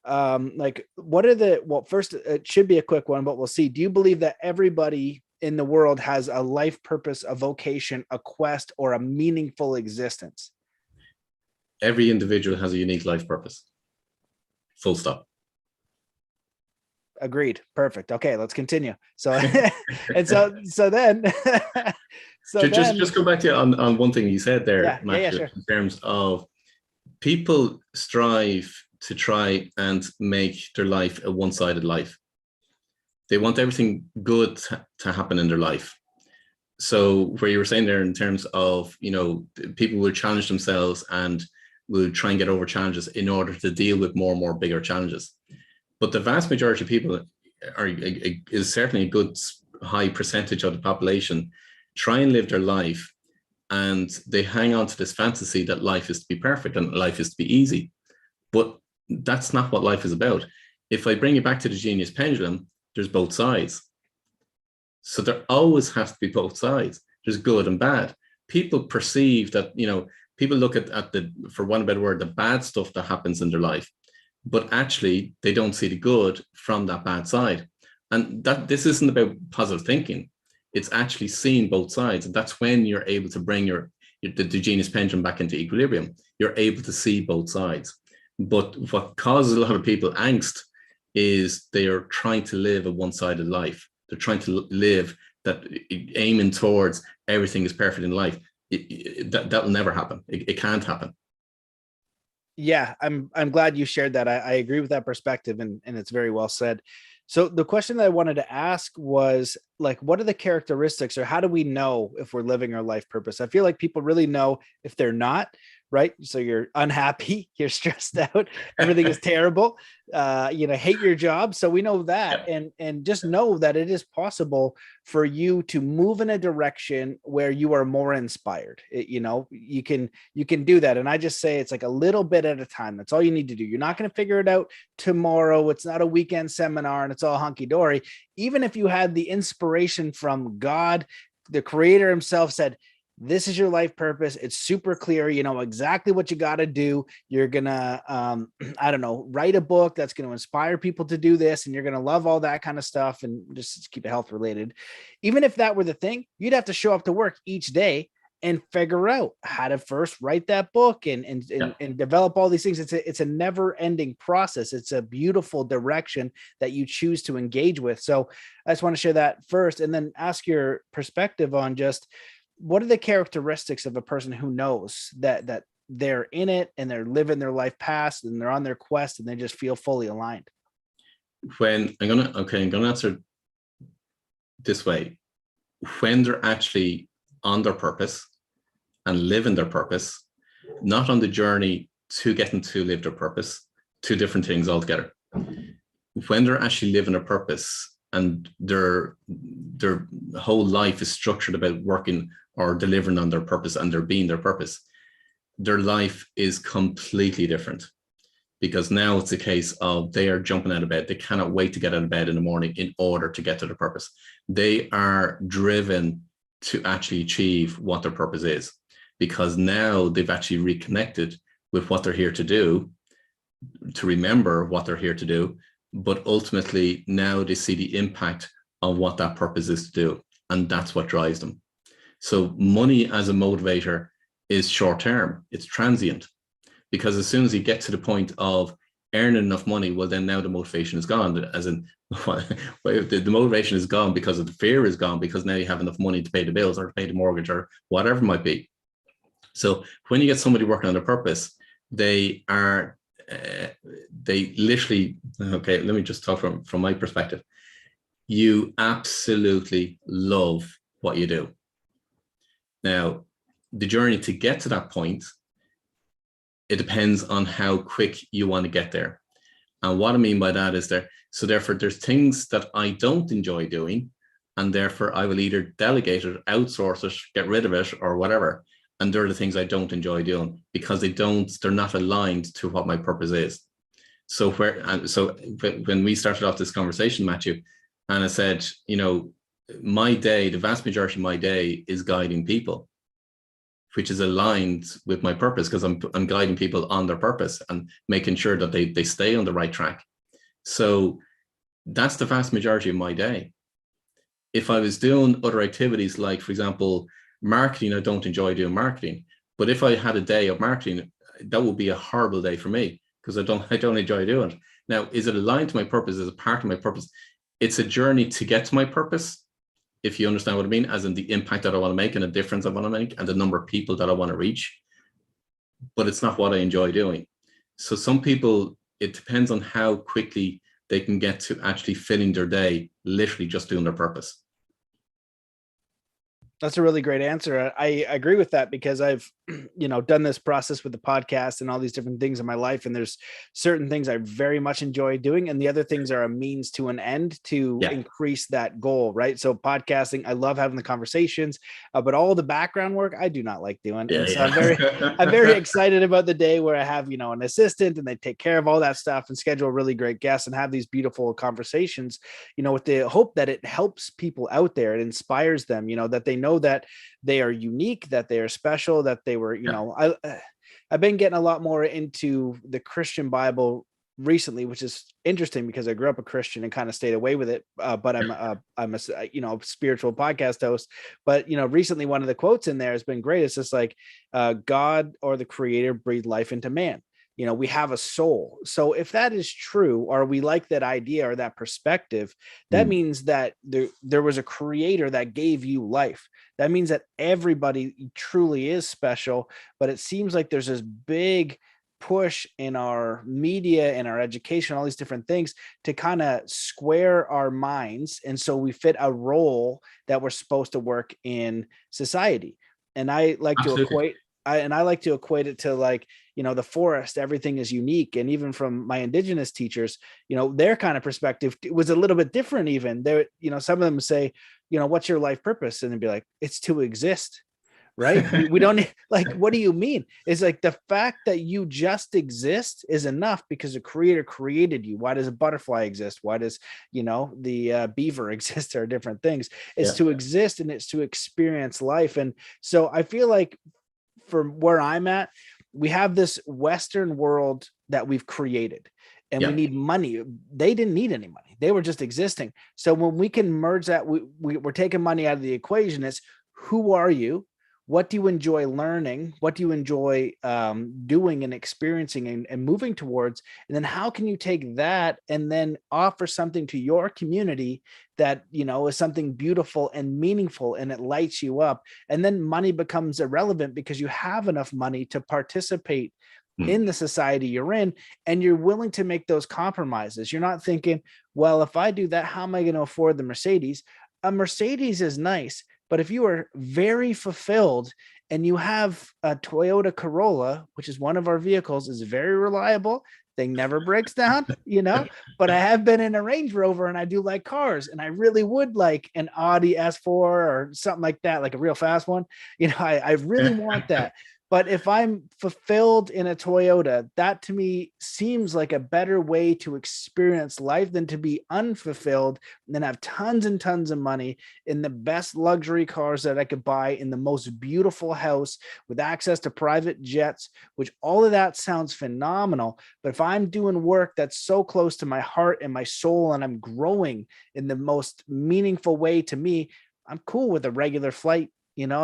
like, what are first, it should be a quick one, but we'll see. Do you believe that everybody in the world has a life purpose, a vocation, a quest, or a meaningful existence? Every individual has a unique life purpose. Full stop. Agreed. Perfect. Okay, let's continue. So, and so then, just go back to on one thing you said there, Matt, sure. In terms of people strive to try and make their life a one-sided life. They want everything good to happen in their life. So where you were saying there in terms of, people will challenge themselves and will try and get over challenges in order to deal with more and more bigger challenges. But the vast majority of people is certainly a good high percentage of the population try and live their life, and they hang on to this fantasy that life is to be perfect and life is to be easy. But that's not what life is about. If I bring you back to the genius pendulum, there's both sides. So there always has to be both sides. There's good and bad. People perceive that, people look at the, for one better word, the bad stuff that happens in their life, but actually they don't see the good from that bad side. And this isn't about positive thinking. It's actually seeing both sides. And that's when you're able to bring the genius pendulum back into equilibrium. You're able to see both sides. But what causes a lot of people angst is they are trying to live a one-sided life. They're trying to live that, aiming towards everything is perfect in life. That will never happen. It can't happen. Yeah, I'm glad you shared that. I agree with that perspective, and it's very well said. So the question that I wanted to ask was, like, what are the characteristics, or how do we know if we're living our life purpose? I feel like people really know if they're not, right? So you're unhappy, you're stressed out, everything is terrible, hate your job. So we know that, and just know that it is possible for you to move in a direction where you are more inspired. You can do that. And I just say it's like a little bit at a time. That's all you need to do. You're not going to figure it out tomorrow. It's not a weekend seminar and it's all hunky dory. Even if you had the inspiration from God, the creator himself said, this is your life purpose. It's super clear. You know exactly what you got to do. You're going to, I don't know, write a book that's going to inspire people to do this. And you're going to love all that kind of stuff and just keep it health related. Even if that were the thing, you'd have to show up to work each day and figure out how to first write that book and develop all these things. It's a never ending process. It's a beautiful direction that you choose to engage with. So I just want to share that first and then ask your perspective on just what are the characteristics of a person who knows that they're in it and they're living their life past and they're on their quest and they just feel fully aligned. When I'm gonna answer this way. When they're actually on their purpose and living their purpose, not on the journey to getting to live their purpose, two different things altogether. When they're actually living a purpose and their whole life is structured about working or delivering on their purpose and they're being their purpose, their life is completely different. Because now it's a case of they are jumping out of bed. They cannot wait to get out of bed in the morning in order to get to their purpose. They are driven to actually achieve what their purpose is, because now they've actually reconnected with what they're here to do, to remember what they're here to do, but ultimately now they see the impact of what that purpose is to do, and that's what drives them. So money as a motivator is short-term, it's transient, because as soon as you get to the point of earning enough money, well, then now the motivation is gone. As in, the motivation is gone because of the fear is gone, because now you have enough money to pay the bills or to pay the mortgage or whatever it might be. So when you get somebody working on their purpose, they literally, okay, let me just talk from my perspective. You absolutely love what you do. Now, the journey to get to that point, it depends on how quick you want to get there. And what I mean by that is so therefore there's things that I don't enjoy doing, and therefore I will either delegate it, outsource it, get rid of it or whatever. And they're the things I don't enjoy doing because they're not aligned to what my purpose is. So when we started off this conversation, Matthew, and I said, you know, my day, the vast majority of my day is guiding people, which is aligned with my purpose, because I'm guiding people on their purpose and making sure that they stay on the right track. So that's the vast majority of my day. If I was doing other activities, like, for example, marketing, I don't enjoy doing marketing. But if I had a day of marketing, that would be a horrible day for me, because I don't enjoy doing it. Now, is it aligned to my purpose? Is it part of my purpose? It's a journey to get to my purpose, if you understand what I mean, as in the impact that I want to make and the difference I want to make and the number of people that I want to reach. But it's not what I enjoy doing. So some people, it depends on how quickly they can get to actually filling their day, literally just doing their purpose. That's a really great answer. I agree with that, because I've, done this process with the podcast and all these different things in my life. And there's certain things I very much enjoy doing. And the other things are a means to an end to increase that goal. Right. So podcasting, I love having the conversations, but all the background work, I do not like doing. So I'm very excited about the day where I have, an assistant and they take care of all that stuff and schedule really great guests and have these beautiful conversations, with the hope that it helps people out there. It inspires them, that they know that they are unique, that they are special, that they were, I've been getting a lot more into the Christian Bible recently, which is interesting because I grew up a Christian and kind of stayed away with it. But I'm a spiritual podcast host. But, recently one of the quotes in there has been great. It's just like God or the creator breathed life into man. We have a soul. So if that is true, or we like that idea or that perspective, that means that there was a creator that gave you life. That means that everybody truly is special, but it seems like there's this big push in our media and our education, all these different things to kind of square our minds. And so we fit a role that we're supposed to work in society. And I like to equate it to like, the forest, everything is unique. And even from my indigenous teachers, their kind of perspective was a little bit different. Even there, some of them say, what's your life purpose? And they'd be like, it's to exist. right? We don't need, like, what do you mean? It's like the fact that you just exist is enough because the creator created you. Why does a butterfly exist? Why does, the beaver exist? Or different things. It's to exist, and it's to experience life. And so I feel like from where I'm at, we have this Western world that we've created, and we need money. They didn't need any money. They were just existing. So when we can merge that, we're taking money out of the equation. It's, who are you? What do you enjoy learning? What do you enjoy doing and experiencing and moving towards? And then how can you take that and then offer something to your community that, is something beautiful and meaningful, and it lights you up? And then money becomes irrelevant because you have enough money to participate in the society you're in, and you're willing to make those compromises. You're not thinking, well, if I do that, how am I going to afford the Mercedes? A Mercedes is nice, but if you are very fulfilled and you have a Toyota Corolla, which is one of our vehicles, is very reliable, thing never breaks down, but I have been in a Range Rover, and I do like cars, and I really would like an Audi S4 or something like that, like a real fast one. I really want that. But if I'm fulfilled in a Toyota, that to me seems like a better way to experience life than to be unfulfilled and then have tons and tons of money in the best luxury cars that I could buy, in the most beautiful house with access to private jets, which all of that sounds phenomenal. But if I'm doing work that's so close to my heart and my soul, and I'm growing in the most meaningful way to me, I'm cool with a regular flight.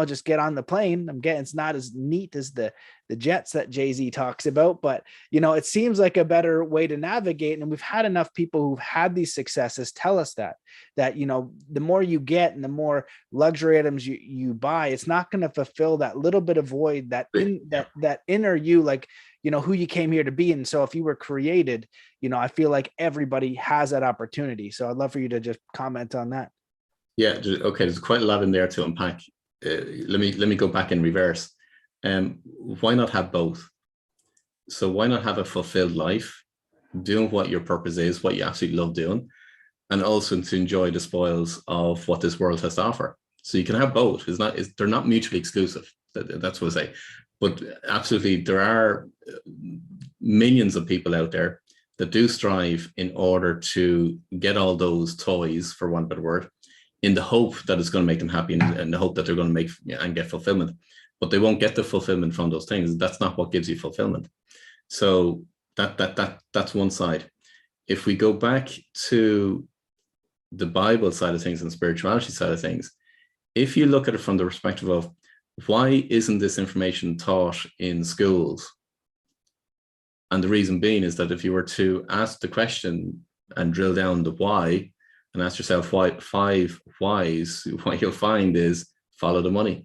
Just get on the plane. It's not as neat as the jets that Jay-Z talks about, but it seems like a better way to navigate. And we've had enough people who've had these successes tell us that the more you get and the more luxury items you buy, it's not going to fulfill that little bit of void that inner you, like, who you came here to be. And so if you were created, I feel like everybody has that opportunity. So I'd love for you to just comment on that. Yeah. Okay. There's quite a lot in there to unpack. Let me go back in reverse. Why not have both? So why not have a fulfilled life, doing what your purpose is, what you absolutely love doing, and also to enjoy the spoils of what this world has to offer? So you can have both. They're not mutually exclusive. That's what I say. But absolutely, there are millions of people out there that do strive in order to get all those toys, for want of a better word, in the hope that it's going to make them happy, and the hope that they're going to make and get fulfillment. But they won't get the fulfillment from those things. That's not what gives you fulfillment. So that's one side. If we go back to the Bible side of things and spirituality side of things, if you look at it from the perspective of, why isn't this information taught in schools? And the reason being is that if you were to ask the question and drill down the why, and ask yourself why 5 whys, what you'll find is follow the money.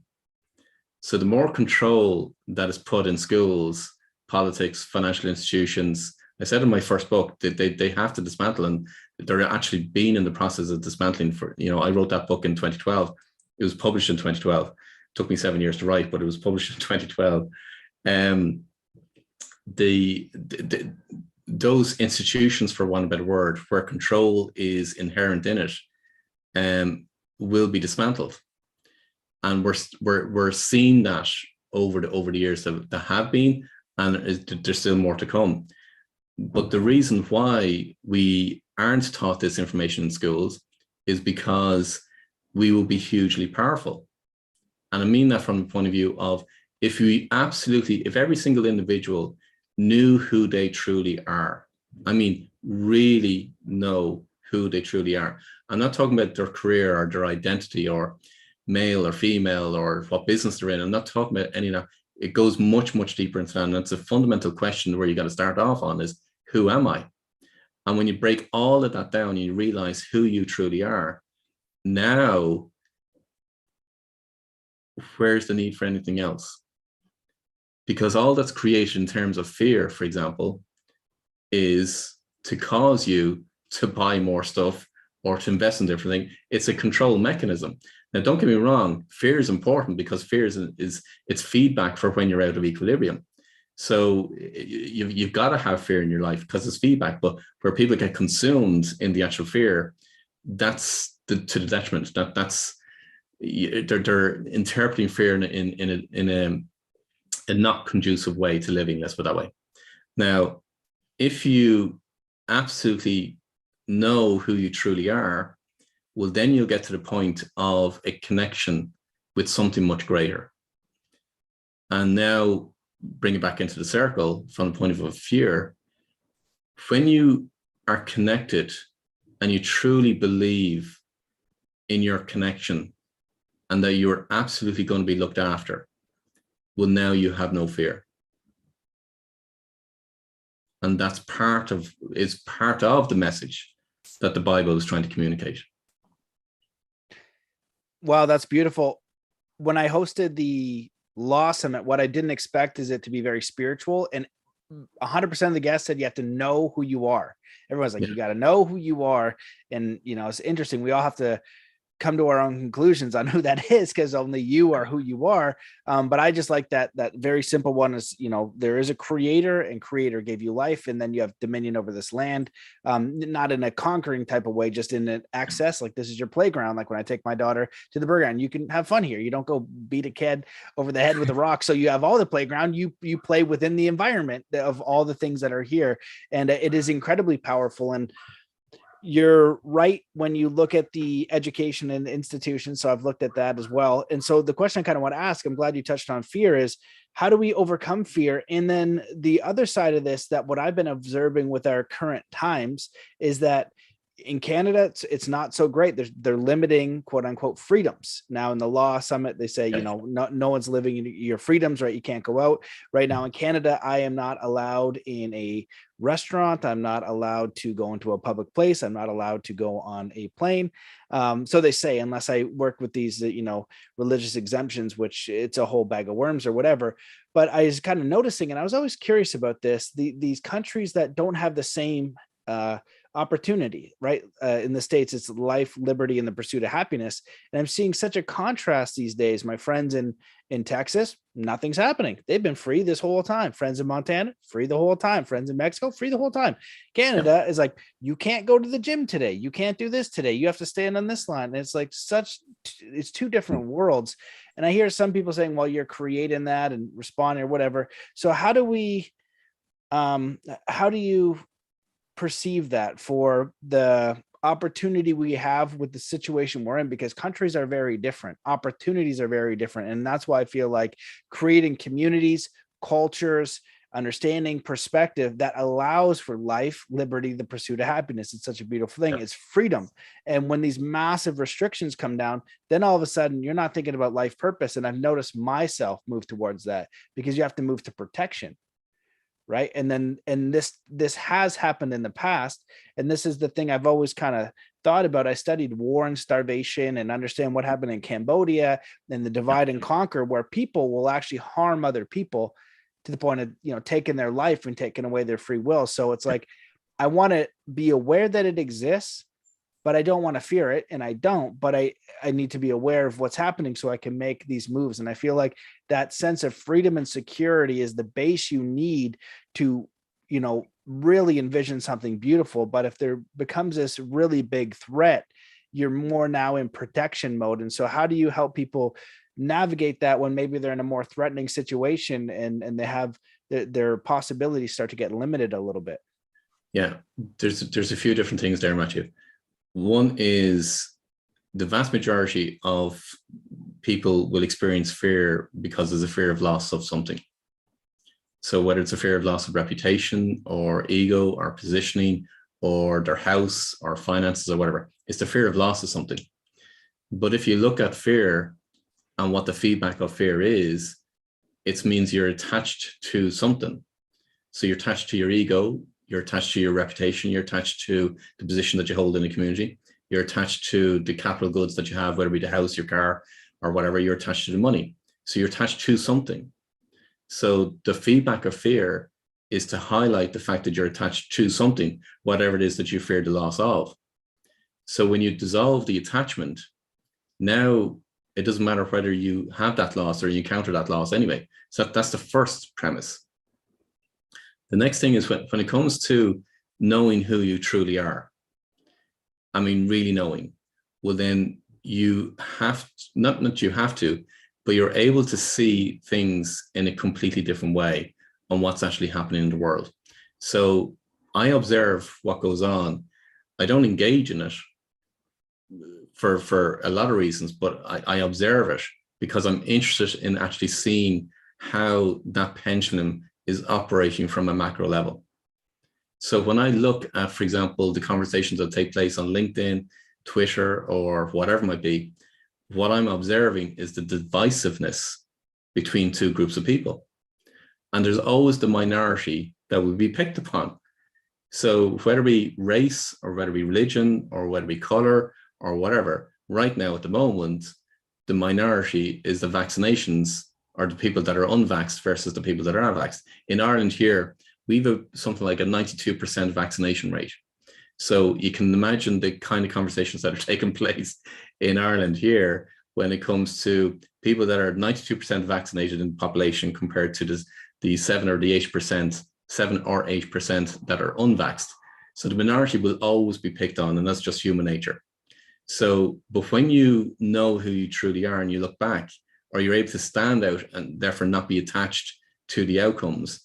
So the more control that is put in schools, politics, financial institutions, I said in my first book that they have to dismantle, and they're actually being in the process of dismantling. I wrote that book in 2012. It was published in 2012. It took me 7 years to write, but it was published in 2012. Those institutions, for want of a better word, where control is inherent in it, will be dismantled, and we're seeing that over the years that have been, and there's still more to come. But the reason why we aren't taught this information in schools is because we will be hugely powerful, and I mean that from the point of view of, if every single individual knew who they truly are. I mean, really know who they truly are. I'm not talking about their career or their identity or male or female or what business they're in. I'm not talking about any of that. It goes much, much deeper into that. And it's a fundamental question where you got to start off on is, who am I? And when you break all of that down, you realize who you truly are. Now, where's the need for anything else? Because all that's created in terms of fear, for example, is to cause you to buy more stuff or to invest in different things. It's a control mechanism. Now, don't get me wrong, fear is important, because fear is it's feedback for when you're out of equilibrium. So you've got to have fear in your life because it's feedback. But where people get consumed in the actual fear, that's to the detriment. That's they're interpreting fear in a not conducive way to living, let's put it that way. Now, if you absolutely know who you truly are, well, then you'll get to the point of a connection with something much greater. And now bring it back into the circle from the point of view of fear. When you are connected and you truly believe in your connection and that you're absolutely going to be looked after, well, now you have no fear. And that's part of the message that the Bible is trying to communicate. Wow, that's beautiful. When I hosted the Law Summit, what I didn't expect is it to be very spiritual, and 100% of the guests said you have to know who you are. Everyone's like, you got to know who you are. And, you know, it's interesting. We all have to come to our own conclusions on who that is, because only you are who you are. But I just like that very simple one is, you know, there is a creator, and creator gave you life, and then you have dominion over this land, not in a conquering type of way, just in an access. Like, this is your playground. Like when I take my daughter to the burger ground, you can have fun here. You don't go beat a kid over the head with a rock. So you have all the playground, you play within the environment of all the things that are here. And it is incredibly powerful. And you're right when you look at the education and institutions. So I've looked at that as well. And so the question I kind of want to ask, I'm glad you touched on fear, is how do we overcome fear? And then the other side of this, that what I've been observing with our current times is that in Canada, it's not so great. They're limiting, quote unquote, freedoms. Now in the Law Summit, they say, you know, no one's living in your freedoms, right? You can't go out. Right now in Canada, I am not allowed in a restaurant. I'm not allowed to go into a public place. I'm not allowed to go on a plane. So they say, unless I work with these, you know, religious exemptions, which it's a whole bag of worms or whatever. But I was kind of noticing, and I was always curious about this, these countries that don't have the same opportunity, right? In the States, it's life, liberty, and the pursuit of happiness. And I'm seeing such a contrast these days. My friends in Texas, nothing's happening. They've been free this whole time. Friends in Montana, free the whole time. Friends in Mexico, free the whole time. Canada is like, you can't go to the gym today. You can't do this today. You have to stand on this line. And it's like it's two different worlds. And I hear some people saying, well, you're creating that and responding or whatever. So how do you perceive that for the opportunity we have with the situation we're in? Because countries are very different, opportunities are very different. And that's why I feel like creating communities, cultures, understanding perspective that allows for life, liberty, the pursuit of happiness. It's such a beautiful thing. It's freedom. And when these massive restrictions come down, then all of a sudden you're not thinking about life purpose. And I've noticed myself move towards that, because you have to move to protection. Right. And this has happened in the past. And this is the thing I've always kind of thought about. I studied war and starvation and understand what happened in Cambodia and the divide and conquer, where people will actually harm other people to the point of, you know, taking their life and taking away their free will. So it's like, I want to be aware that it exists, but I don't want to fear it. And I don't, but I need to be aware of what's happening so I can make these moves. And I feel like that sense of freedom and security is the base you need to, you know, really envision something beautiful. But if there becomes this really big threat, you're more now in protection mode. And so how do you help people navigate that when maybe they're in a more threatening situation and they have their possibilities start to get limited a little bit? Yeah, there's a few different things there, Matthew. One is the vast majority of people will experience fear because there's a fear of loss of something. So whether it's a fear of loss of reputation or ego or positioning or their house or finances or whatever, it's the fear of loss of something. But if you look at fear and what the feedback of fear is, it means you're attached to something. So you're attached to your ego, you're attached to your reputation, you're attached to the position that you hold in the community, you're attached to the capital goods that you have, whether it be the house, your car, or whatever, you're attached to the money. So you're attached to something. So the feedback of fear is to highlight the fact that you're attached to something, whatever it is that you fear the loss of. So when you dissolve the attachment, now it doesn't matter whether you have that loss or you encounter that loss anyway. So that's the first premise. The next thing is when it comes to knowing who you truly are, I mean, really knowing, well, then you have, not that you have to, but you're able to see things in a completely different way on what's actually happening in the world. So I observe what goes on. I don't engage in it for a lot of reasons, but I observe it because I'm interested in actually seeing how that pendulum is operating from a macro level. So when I look at, for example, the conversations that take place on LinkedIn, Twitter, or whatever it might be, what I'm observing is the divisiveness between two groups of people. And there's always the minority that will be picked upon. So whether it be race or whether it be religion or whether it be color or whatever, right now at the moment, the minority is the vaccinations or the people that are unvaxxed versus the people that are vaxxed. In Ireland here, we've something like a 92% vaccination rate. So you can imagine the kind of conversations that are taking place in Ireland here when it comes to people that are 92% vaccinated in the population compared to the 7 or 8% that are unvaxxed. So the minority will always be picked on, and that's just human nature. So, but when you know who you truly are and you look back, or you're able to stand out and therefore not be attached to the outcomes,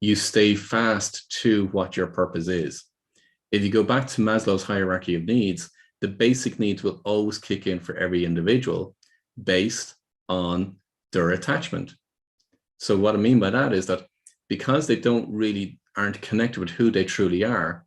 you stay fast to what your purpose is. If you go back to Maslow's hierarchy of needs, the basic needs will always kick in for every individual based on their attachment. So what I mean by that is that because they aren't connected with who they truly are,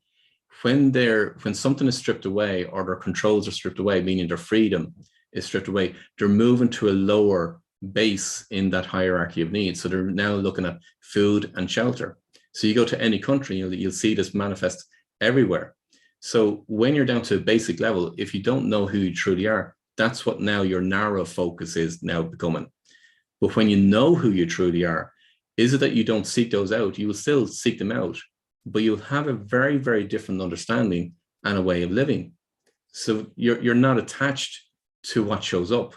when something is stripped away or their controls are stripped away, meaning their freedom is stripped away, they're moving to a lower base in that hierarchy of needs. So they're now looking at food and shelter. So you go to any country, you'll see this manifest everywhere. So when you're down to a basic level, if you don't know who you truly are, that's what now your narrow focus is now becoming. But when you know who you truly are, is it that you don't seek those out? You will still seek them out, but you'll have a very, very different understanding and a way of living. So you're not attached to what shows up.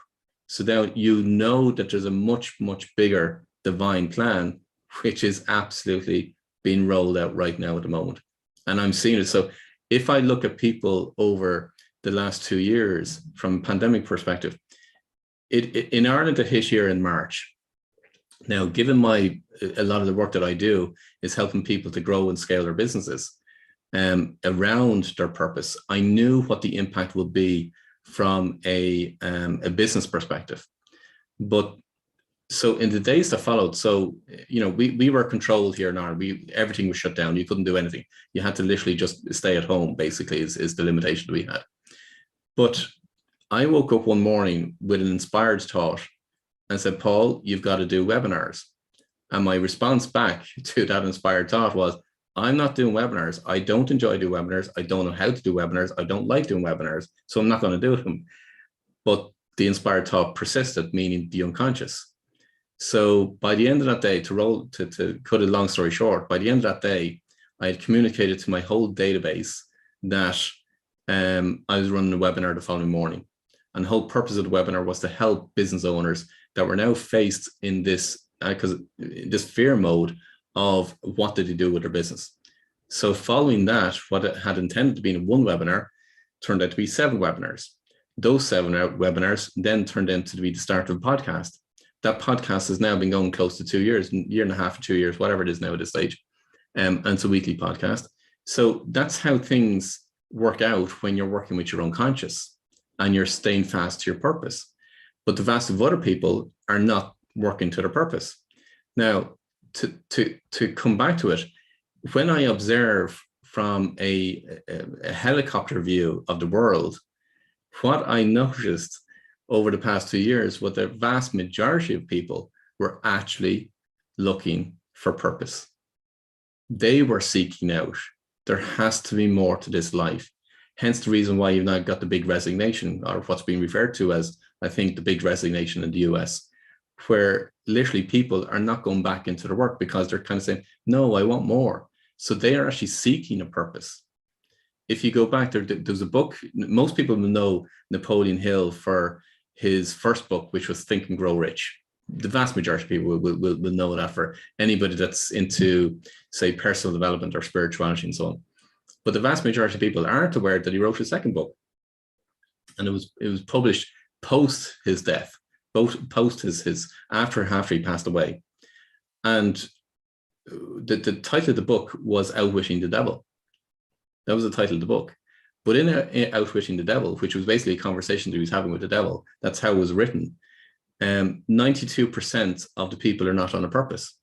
So now you know that there's a much, much bigger divine plan, which is absolutely being rolled out right now at the moment. And I'm seeing it. So if I look at people over the last 2 years from a pandemic perspective, in Ireland, it hit here in March. Now, given a lot of the work that I do is helping people to grow and scale their businesses around their purpose, I knew what the impact would be from a business perspective. But so in the days that followed, so, we were controlled here in Ireland. Everything was shut down. You couldn't do anything. You had to literally just stay at home, basically, is the limitation that we had. But I woke up one morning with an inspired thought and said, Paul, you've got to do webinars. And my response back to that inspired thought was, I'm not doing webinars. I don't enjoy doing webinars. I don't know how to do webinars. I don't like doing webinars. So I'm not going to do them. But the inspired thought persisted, meaning the unconscious. So by the end of that day, to cut a long story short, by the end of that day, I had communicated to my whole database that I was running a webinar the following morning. And the whole purpose of the webinar was to help business owners that were now faced in this fear mode of what did they do with their business. So following that, what it had intended to be in one webinar turned out to be 7 webinars. Those 7 webinars then turned into to be the start of a podcast. That podcast has now been going close to 2 years, year and a half or 2 years, whatever it is now at this stage. And it's a weekly podcast. So that's how things work out when you're working with your own conscious and you're staying fast to your purpose. But the vast of other people are not working to their purpose. Now, to come back to it, when I observe from a helicopter view of the world, what I noticed over the past 2 years was the vast majority of people were actually looking for purpose. They were seeking out, there has to be more to this life. Hence the reason why you've now got the big resignation, or what's being referred to as, I think, the big resignation in the US, where literally people are not going back into their work because they're kind of saying, no, I want more. So they are actually seeking a purpose. If you go back, there's a book, most people will know Napoleon Hill for his first book, which was Think and Grow Rich. The vast majority of people will know that for anybody that's into, say, personal development or spirituality and so on. But the vast majority of people aren't aware that he wrote his second book. And it was published post his death, post his after he passed away. And the title of the book was Outwitting the Devil. That was the title of the book. But in Outwitting the Devil, which was basically a conversation that he was having with the devil, that's how it was written. 92% of the people are not on a purpose.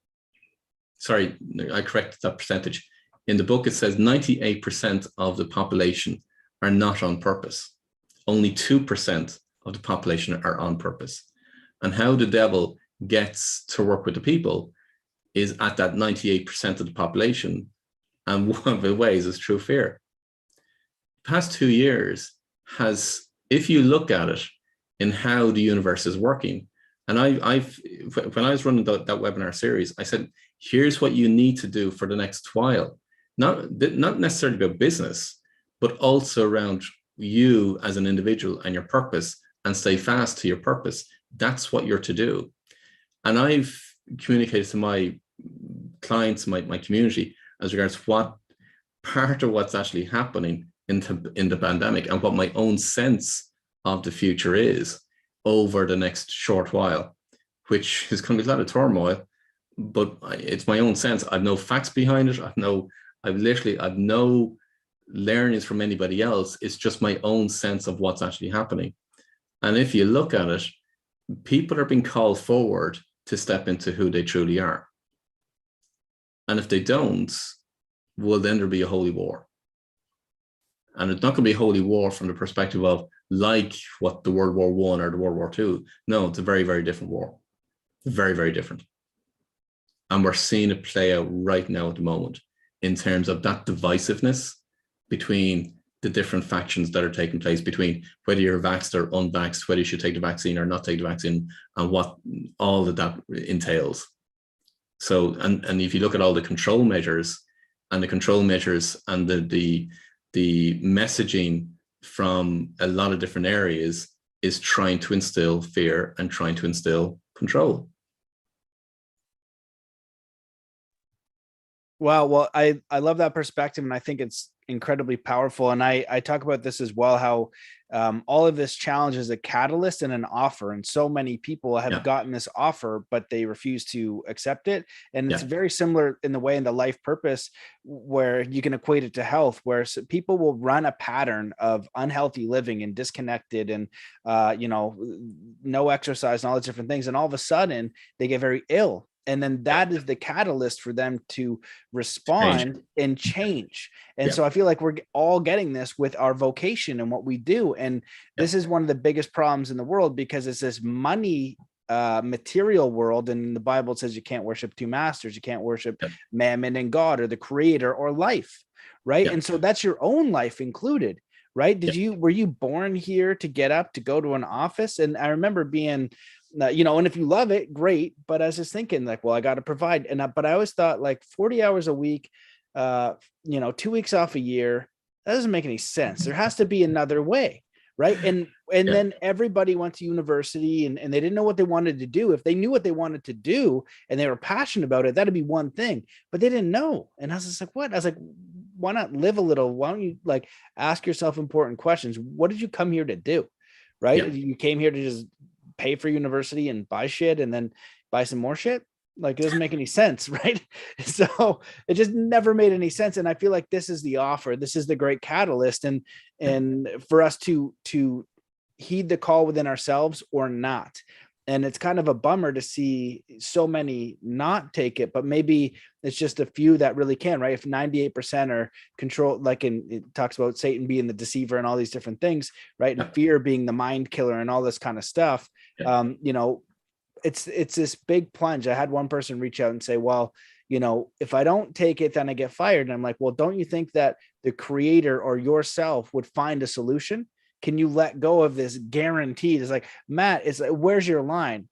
Sorry, I corrected that percentage. In the book, it says 98% of the population are not on purpose. Only 2% of the population are on purpose. And how the devil gets to work with the people is at that 98% of the population. And one of the ways is through fear. The past 2 years has, if you look at it in how the universe is working, and when I was running that webinar series, I said, here's what you need to do for the next while. Not necessarily about business, but also around you as an individual and your purpose, and stay fast to your purpose. That's what you're to do. And I've communicated to my clients, my community, as regards what part of what's actually happening in the pandemic and what my own sense of the future is over the next short while, which is going to be a lot of turmoil, but it's my own sense. I've no facts behind it. I've no learnings from anybody else. It's just my own sense of what's actually happening. And if you look at it, people are being called forward to step into who they truly are. And if they don't, well, then there'll be a holy war. And it's not going to be a holy war from the perspective of like what the World War I or the World War II. No, it's a very, very different war. Very, very different. And we're seeing it play out right now at the moment in terms of that divisiveness between the different factions that are taking place, between whether you're vaxxed or unvaxxed, whether you should take the vaccine or not take the vaccine, and what all of that entails. So, and if you look at all the control measures and the messaging from a lot of different areas is trying to instill fear and trying to instill control. Wow. Well, I love that perspective, and I think it's incredibly powerful. And I talk about this as well, how all of this challenge is a catalyst and an offer. And so many people have gotten this offer, but they refuse to accept it. And it's very similar in the way in the life purpose, where you can equate it to health, where people will run a pattern of unhealthy living and disconnected and, no exercise and all these different things. And all of a sudden they get very ill. And then that is the catalyst for them to respond and change. And so I feel like we're all getting this with our vocation and what we do. And this is one of the biggest problems in the world, because it's this money material world. And the Bible says you can't worship two masters. You can't worship mammon and God, or the creator, or life. Right. And so that's your own life included. Right. Were you born here to get up, to go to an office? And I remember being, and if you love it, great. But I was just thinking like, well, I got to provide. But I always thought like 40 hours a week, 2 weeks off a year, that doesn't make any sense. There has to be another way. Right. And then everybody went to university and they didn't know what they wanted to do. If they knew what they wanted to do and they were passionate about it, that'd be one thing, but they didn't know. And I was just like, what? I was like, why not live a little? Why don't you like ask yourself important questions? What did you come here to do? Right. You came here to just pay for university and buy shit and then buy some more shit. Like, it doesn't make any sense. Right. So it just never made any sense. And I feel like this is the offer. This is the great catalyst. And for us to heed the call within ourselves or not. And it's kind of a bummer to see so many not take it, but maybe it's just a few that really can, right? If 98% are controlled, like it talks about Satan being the deceiver and all these different things, right? And fear being the mind killer and all this kind of stuff. It's this big plunge. I had one person reach out and say, well, if I don't take it, then I get fired. And I'm like, well, don't you think that the creator or yourself would find a solution? Can you let go of this guaranteed? It's like, Matt, it's like, where's your line?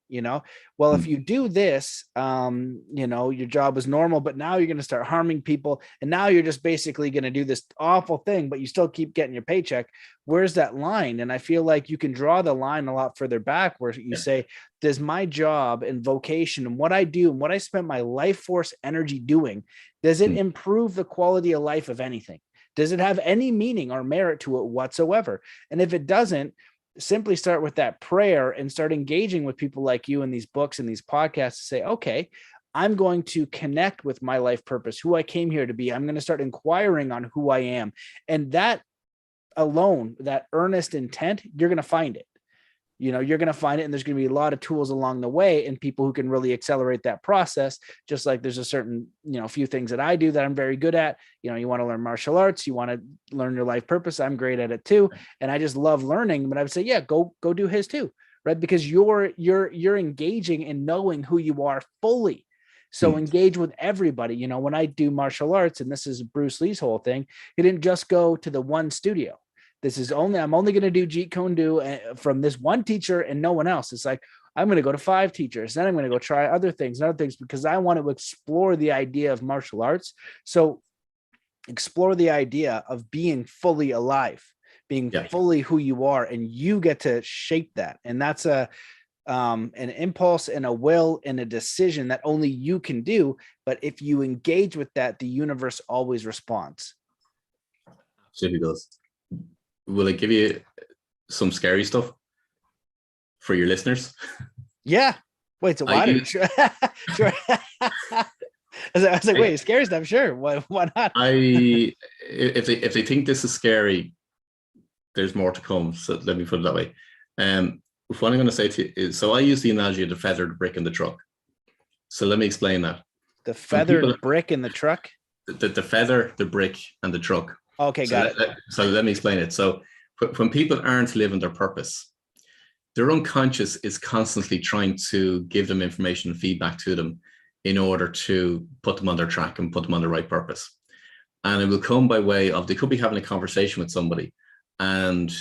Well, if you do this, your job is normal, but now you're going to start harming people. And now you're just basically going to do this awful thing, but you still keep getting your paycheck. Where's that line? And I feel like you can draw the line a lot further back, where you say, does my job and vocation and what I do and what I spent my life force energy doing, does it improve the quality of life of anything? Does it have any meaning or merit to it whatsoever? And if it doesn't, simply start with that prayer and start engaging with people like you in these books and these podcasts to say, okay, I'm going to connect with my life purpose, who I came here to be. I'm going to start inquiring on who I am. And that alone, that earnest intent, you're going to find it. You're going to find it, and there's going to be a lot of tools along the way and people who can really accelerate that process. Just like there's a certain, few things that I do that I'm very good at. You want to learn martial arts, you want to learn your life purpose. I'm great at it too. And I just love learning, but I would say, yeah, go do his too. Right. Because you're engaging and knowing who you are fully. So engage with everybody. When I do martial arts, and this is Bruce Lee's whole thing, he didn't just go to the one studio. I'm only going to do Jeet Kune Do from this one teacher and no one else. It's like, I'm going to go to 5 teachers. Then I'm going to go try other things because I want to explore the idea of martial arts. So explore the idea of being fully alive, being fully who you are, and you get to shape that. And that's an impulse and a will and a decision that only you can do. But if you engage with that, the universe always responds. Absolutely does. Will it give you some scary stuff for your listeners? Yeah. Wait, so why? Sure. I was like, wait, scary stuff? Sure. Why not? If they think this is scary, there's more to come. So let me put it that way. What I'm going to say to you is, so I use the analogy of the feathered brick in the truck. So let me explain that. The feathered brick in the truck? The feather, the brick, and the truck. Okay, got it. So let me explain it. So when people aren't living their purpose, their unconscious is constantly trying to give them information and feedback to them in order to put them on their track and put them on the right purpose. And it will come by way of, they could be having a conversation with somebody and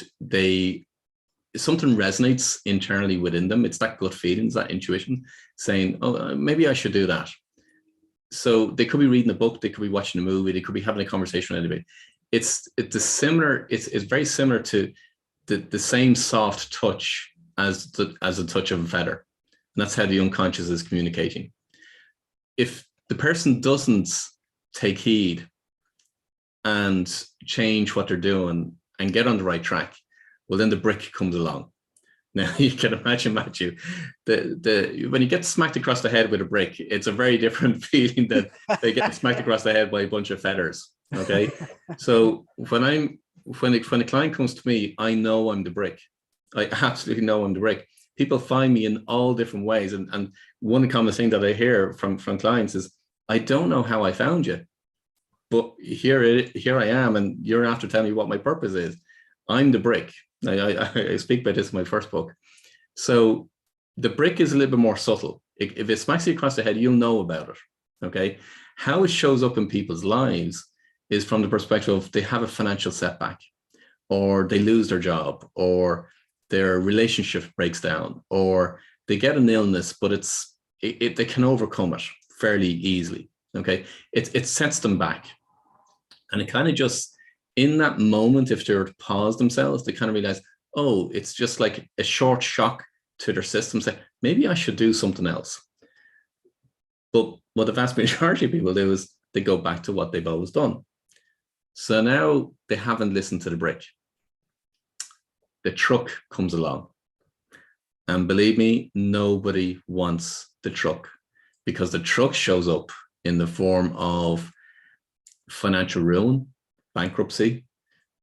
something resonates internally within them. It's that gut feeling, it's that intuition saying, oh, maybe I should do that. So they could be reading a book, they could be watching a movie, they could be having a conversation with anybody. It's very similar to the same soft touch as a touch of a feather. And that's how the unconscious is communicating. If the person doesn't take heed and change what they're doing and get on the right track, well, then the brick comes along. Now you can imagine, Matthew, when you get smacked across the head with a brick, it's a very different feeling than they get smacked across the head by a bunch of feathers. Okay, so when a client comes to me, I know I'm the brick. I absolutely know I'm the brick. People find me in all different ways, and one common thing that I hear from clients is, I don't know how I found you, but here I am, and you're after telling me what my purpose is. I'm the brick. I speak about this in my first book. So the brick is a little bit more subtle. If it smacks you across the head, you'll know about it. Okay, how it shows up in people's lives is from the perspective of they have a financial setback, or they lose their job, or their relationship breaks down, or they get an illness, but they can overcome it fairly easily. Okay, it sets them back, and it kind of just, in that moment, if they were to pause themselves, they kind of realize, oh, it's just like a short shock to their system. Say, maybe I should do something else. But what the vast majority of people do is they go back to what they've always done. So now they haven't listened to the brick. The truck comes along. And believe me, nobody wants the truck, because the truck shows up in the form of financial ruin, bankruptcy,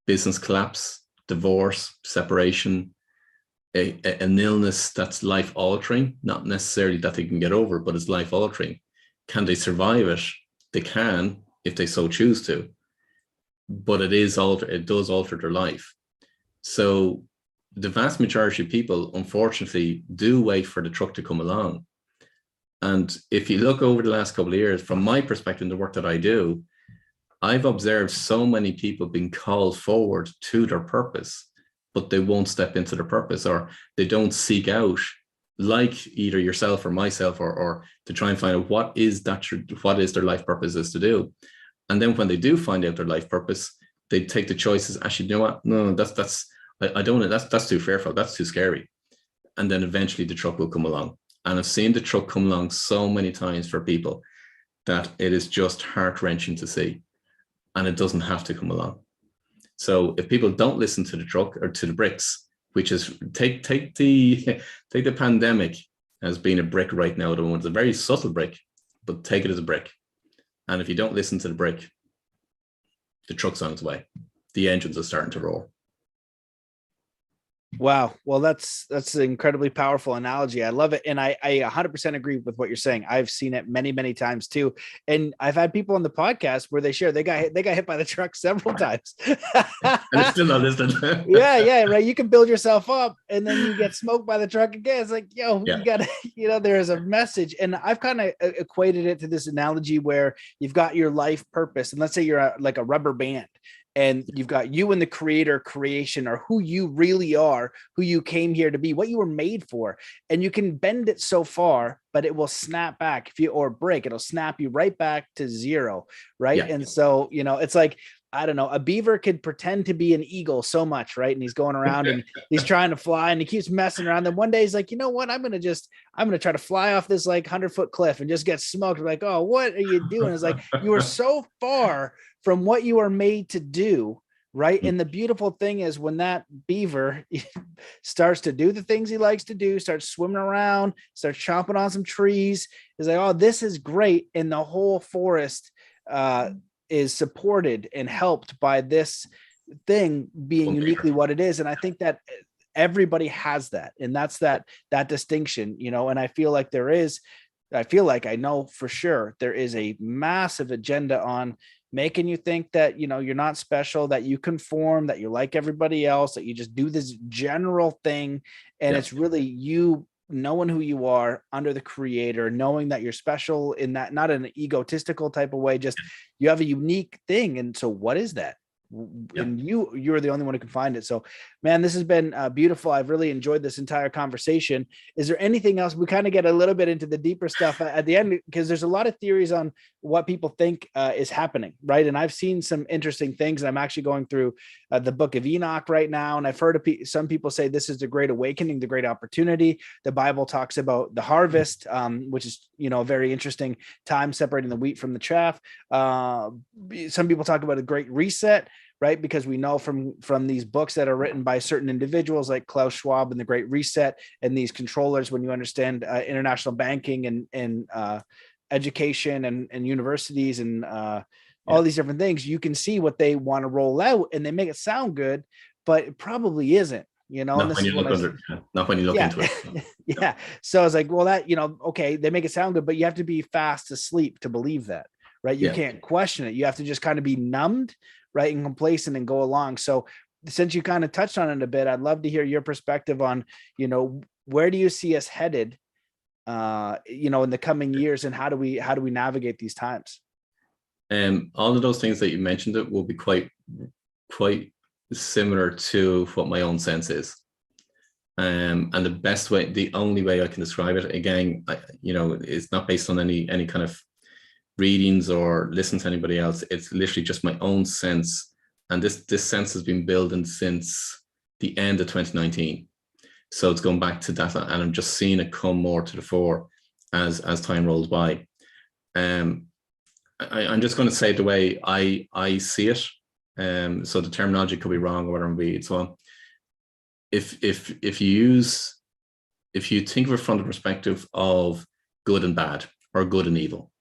business collapse, divorce, separation, an illness that's life-altering, not necessarily that they can get over, but it's life-altering. Can they survive it? They can, if they so choose to, but it does alter their life. So the vast majority of people, unfortunately, do wait for the truck to come along. And if you look over the last couple of years, from my perspective, the work that I do, I've observed so many people being called forward to their purpose, but they won't step into their purpose, or they don't seek out, like either yourself or myself, or to try and find out what is their life purpose is to do. And then when they do find out their life purpose, they take the choices. Actually, you know what? No, I don't know. That's too fearful. That's too scary. And then eventually the truck will come along. And I've seen the truck come along so many times for people that it is just heart-wrenching to see. And it doesn't have to come along. So if people don't listen to the truck or to the bricks, which is take the take the pandemic as being a brick right now at the moment. It's a very subtle brick, but take it as a brick. And if you don't listen to the brick, the truck's on its way. The engines are starting to roar. Wow. Well, that's an incredibly powerful analogy. I love it. And I 100% agree with what you're saying. I've seen it many, many times too. And I've had people on the podcast where they share they got hit by the truck several times. And it's still not listening. Yeah, right. You can build yourself up and then you get smoked by the truck again. It's like, you gotta, there is a message. And I've kind of equated it to this analogy where you've got your life purpose. And let's say you're like a rubber band. And you've got you and the creation, or who you really are, who you came here to be, what you were made for. And you can bend it so far, but it will snap back or break. It'll snap you right back to zero. Right. Yeah. And so, it's like, I don't know, a beaver could pretend to be an eagle so much, right? And he's going around and he's trying to fly and he keeps messing around. Then one day he's like, you know what? I'm going to try to fly off this like 100-foot cliff and just get smoked. Like, oh, what are you doing? It's like, you are so far from what you are made to do. Right. And the beautiful thing is when that beaver starts to do the things he likes to do, starts swimming around, starts chomping on some trees, is like, oh, this is great. And the whole forest, is supported and helped by this thing being uniquely what it is. And I think that everybody has that. And that's that distinction, and I feel like I know for sure there is a massive agenda on making you think that, you're not special, that you conform, that you're like everybody else, that you just do this general thing. And it's really you knowing who you are under the creator, knowing that you're special in that, not in an egotistical type of way, just you have a unique thing. And so what is that? And you're the only one who can find it. So, man, this has been beautiful. I've really enjoyed this entire conversation. Is there anything else? We kind of get a little bit into the deeper stuff at the end, because there's a lot of theories on what people think is happening, right? And I've seen some interesting things. And I'm actually going through the book of Enoch right now. And I've heard some people say this is the great awakening, the great opportunity. The Bible talks about the harvest, which is, a very interesting time separating the wheat from the chaff. Some people talk about a great reset, right? Because we know from these books that are written by certain individuals like Klaus Schwab and the Great Reset, and these controllers, when you understand international banking and education and universities and all these different things, you can see what they want to roll out and they make it sound good, but it probably isn't. Not when you look into it. Yeah. So I was like, well, that, okay, they make it sound good, but you have to be fast asleep to believe that, right? You can't question it. You have to just kind of be numbed, right, and complacent and go along. So since you kind of touched on it a bit, I'd love to hear your perspective on, where do you see us headed, in the coming years, and how do we navigate these times? All of those things that you mentioned, it will be quite similar to what my own sense is. And the only way I can describe it, again, it's not based on any kind of readings or listen to anybody else. It's literally just my own sense. And this sense has been building since the end of 2019. So it's going back to that, and I'm just seeing it come more to the fore as time rolls by. I'm just going to say it the way I see it. So the terminology could be wrong or whatever it so on. If you think of it from the perspective of good and bad, or good and evil,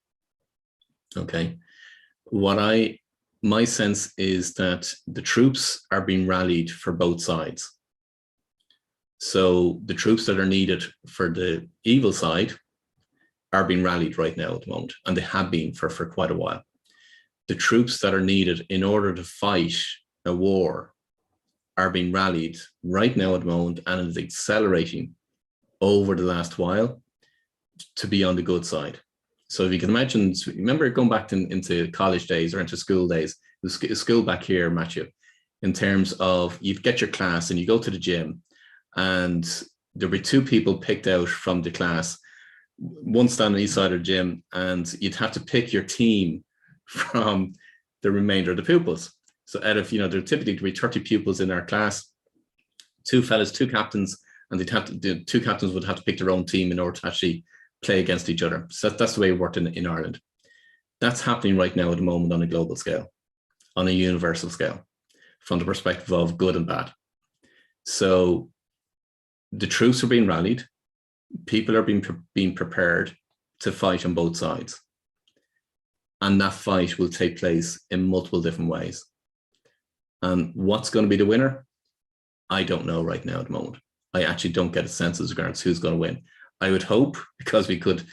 okay, my sense is that the troops are being rallied for both sides. So the troops that are needed for the evil side are being rallied right now at the moment, and they have been for quite a while. The troops that are needed in order to fight a war are being rallied right now at the moment, and is accelerating over the last while to be on the good side. So if you can imagine, remember going back into college days or into school days, the school back here, Matthew, in terms of you'd get your class and you go to the gym, and there'd be two people picked out from the class, one standing on each side of the gym, and you'd have to pick your team from the remainder of the pupils. So out of, there typically be 30 pupils in our class, two fellas, two captains, and the two captains would have to pick their own team in order to actually play against each other. So that's the way it worked in Ireland. That's happening right now at the moment on a global scale, on a universal scale, from the perspective of good and bad. So the troops are being rallied. People are being prepared to fight on both sides. And that fight will take place in multiple different ways. And what's going to be the winner? I don't know right now at the moment. I actually don't get a sense as regards who's going to win. I would hope, because we could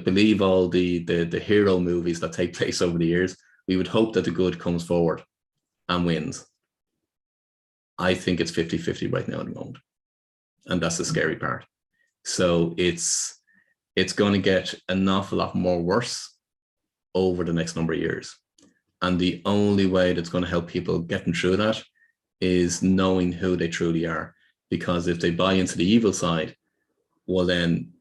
believe all the hero movies that take place over the years, we would hope that the good comes forward and wins. I think it's 50-50 right now at the moment. And that's the scary part. So it's going to get an awful lot more worse over the next number of years. And the only way that's going to help people getting through that is knowing who they truly are. Because if they buy into the evil side, well, then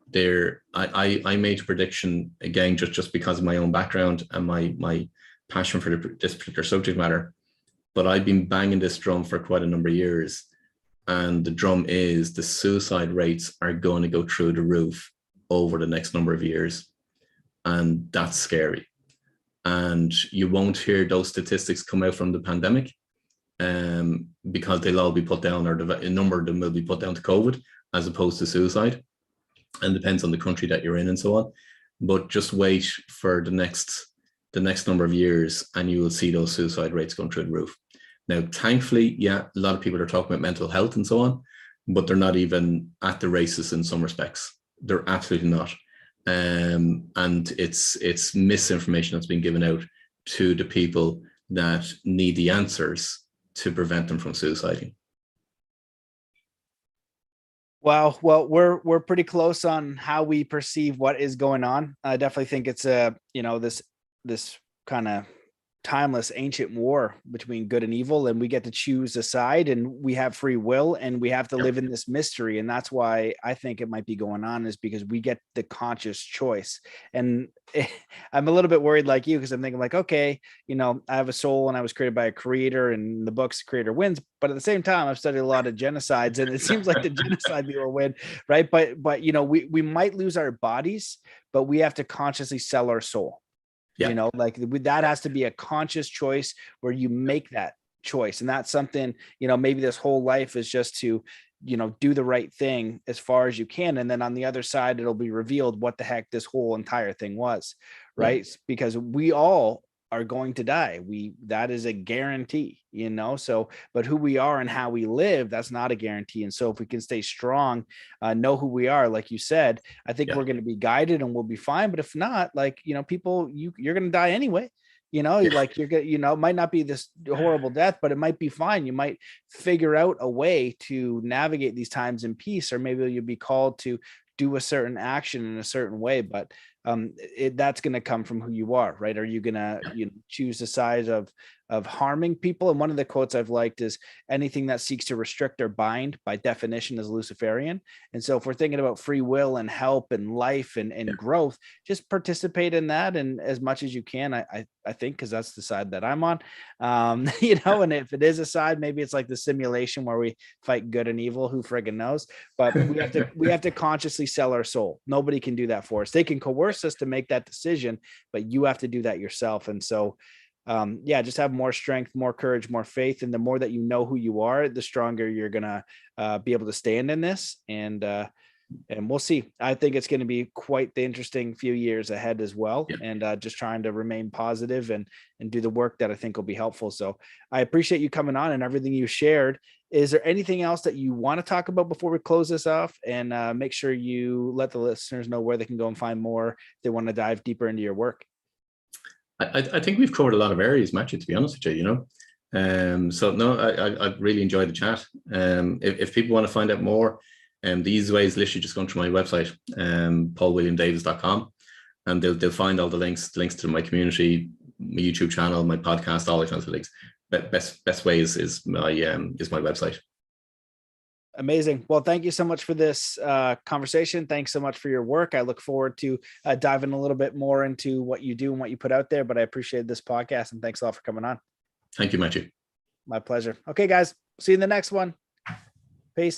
I made a prediction, again, just because of my own background and my passion for this particular subject matter. But I've been banging this drum for quite a number of years. And the drum is the suicide rates are going to go through the roof over the next number of years. And that's scary. And you won't hear those statistics come out from the pandemic because they'll all be put down, or a number of them will be put down to COVID as opposed to suicide. And depends on the country that you're in and so on. But just wait for the next number of years and you will see those suicide rates going through the roof. Now, thankfully, yeah, a lot of people are talking about mental health and so on, but they're not even at the races in some respects. They're absolutely not. And it's misinformation that's been given out to the people that need the answers to prevent them from suiciding. Wow. Well, we're pretty close on how we perceive what is going on. I definitely think it's this kind of timeless ancient war between good and evil, and we get to choose a side, and we have free will, and we have to live in this mystery. And that's why I think it might be going on, is because we get the conscious choice. And I'm a little bit worried like you, because I'm thinking like, okay, I have a soul and I was created by a creator, and the book's creator wins. But at the same time, I've studied a lot of genocides, and it seems like the genocide people win, right? But we might lose our bodies, but we have to consciously sell our soul. Yeah. That has to be a conscious choice where you make that choice. And that's something, maybe this whole life is just to, do the right thing as far as you can. And then on the other side, it'll be revealed what the heck this whole entire thing was, right? Yeah. Because we all are going to die. That is a guarantee, so, but who we are and how we live, that's not a guarantee. And so if we can stay strong, know who we are, like you said, I think we're going to be guided and we'll be fine. But if not, people, you're going to die anyway. Like you're gonna, it might not be this horrible death, but it might be fine. You might figure out a way to navigate these times in peace, or maybe you'll be called to do a certain action in a certain way. But that's going to come from who you are, right? Are you going to choose the side of harming people? And one of the quotes I've liked is, anything that seeks to restrict or bind by definition is Luciferian. And so if we're thinking about free will and help and life and growth, just participate in that. And as much as you can, I think, because that's the side that I'm on, and if it is a side, maybe it's like the simulation where we fight good and evil, who friggin' knows? But we have to consciously sell our soul. Nobody can do that for us. They can coerce us to make that decision, but you have to do that yourself. And so just have more strength, more courage, more faith. And the more that you know who you are, the stronger you're gonna be able to stand in this. And we'll see. I think it's going to be quite the interesting few years ahead as well. Yeah. And just trying to remain positive and do the work that I think will be helpful. So I appreciate you coming on and everything you shared. Is there anything else that you want to talk about before we close this off? And make sure you let the listeners know where they can go and find more if they want to dive deeper into your work. I think we've covered a lot of areas, Matthew, to be honest with you, So no, I really enjoyed the chat. If people want to find out more, the easy way is literally just going to my website, paulwilliamdavis.com, and they'll find all the links to my community, my YouTube channel, my podcast, all the kinds of links. Best way is my website. Amazing. Well, thank you so much for this conversation. Thanks so much for your work. I look forward to diving a little bit more into what you do and what you put out there, but I appreciate this podcast, and thanks a lot for coming on. Thank you, Matthew. My pleasure. Okay, guys, see you in the next one.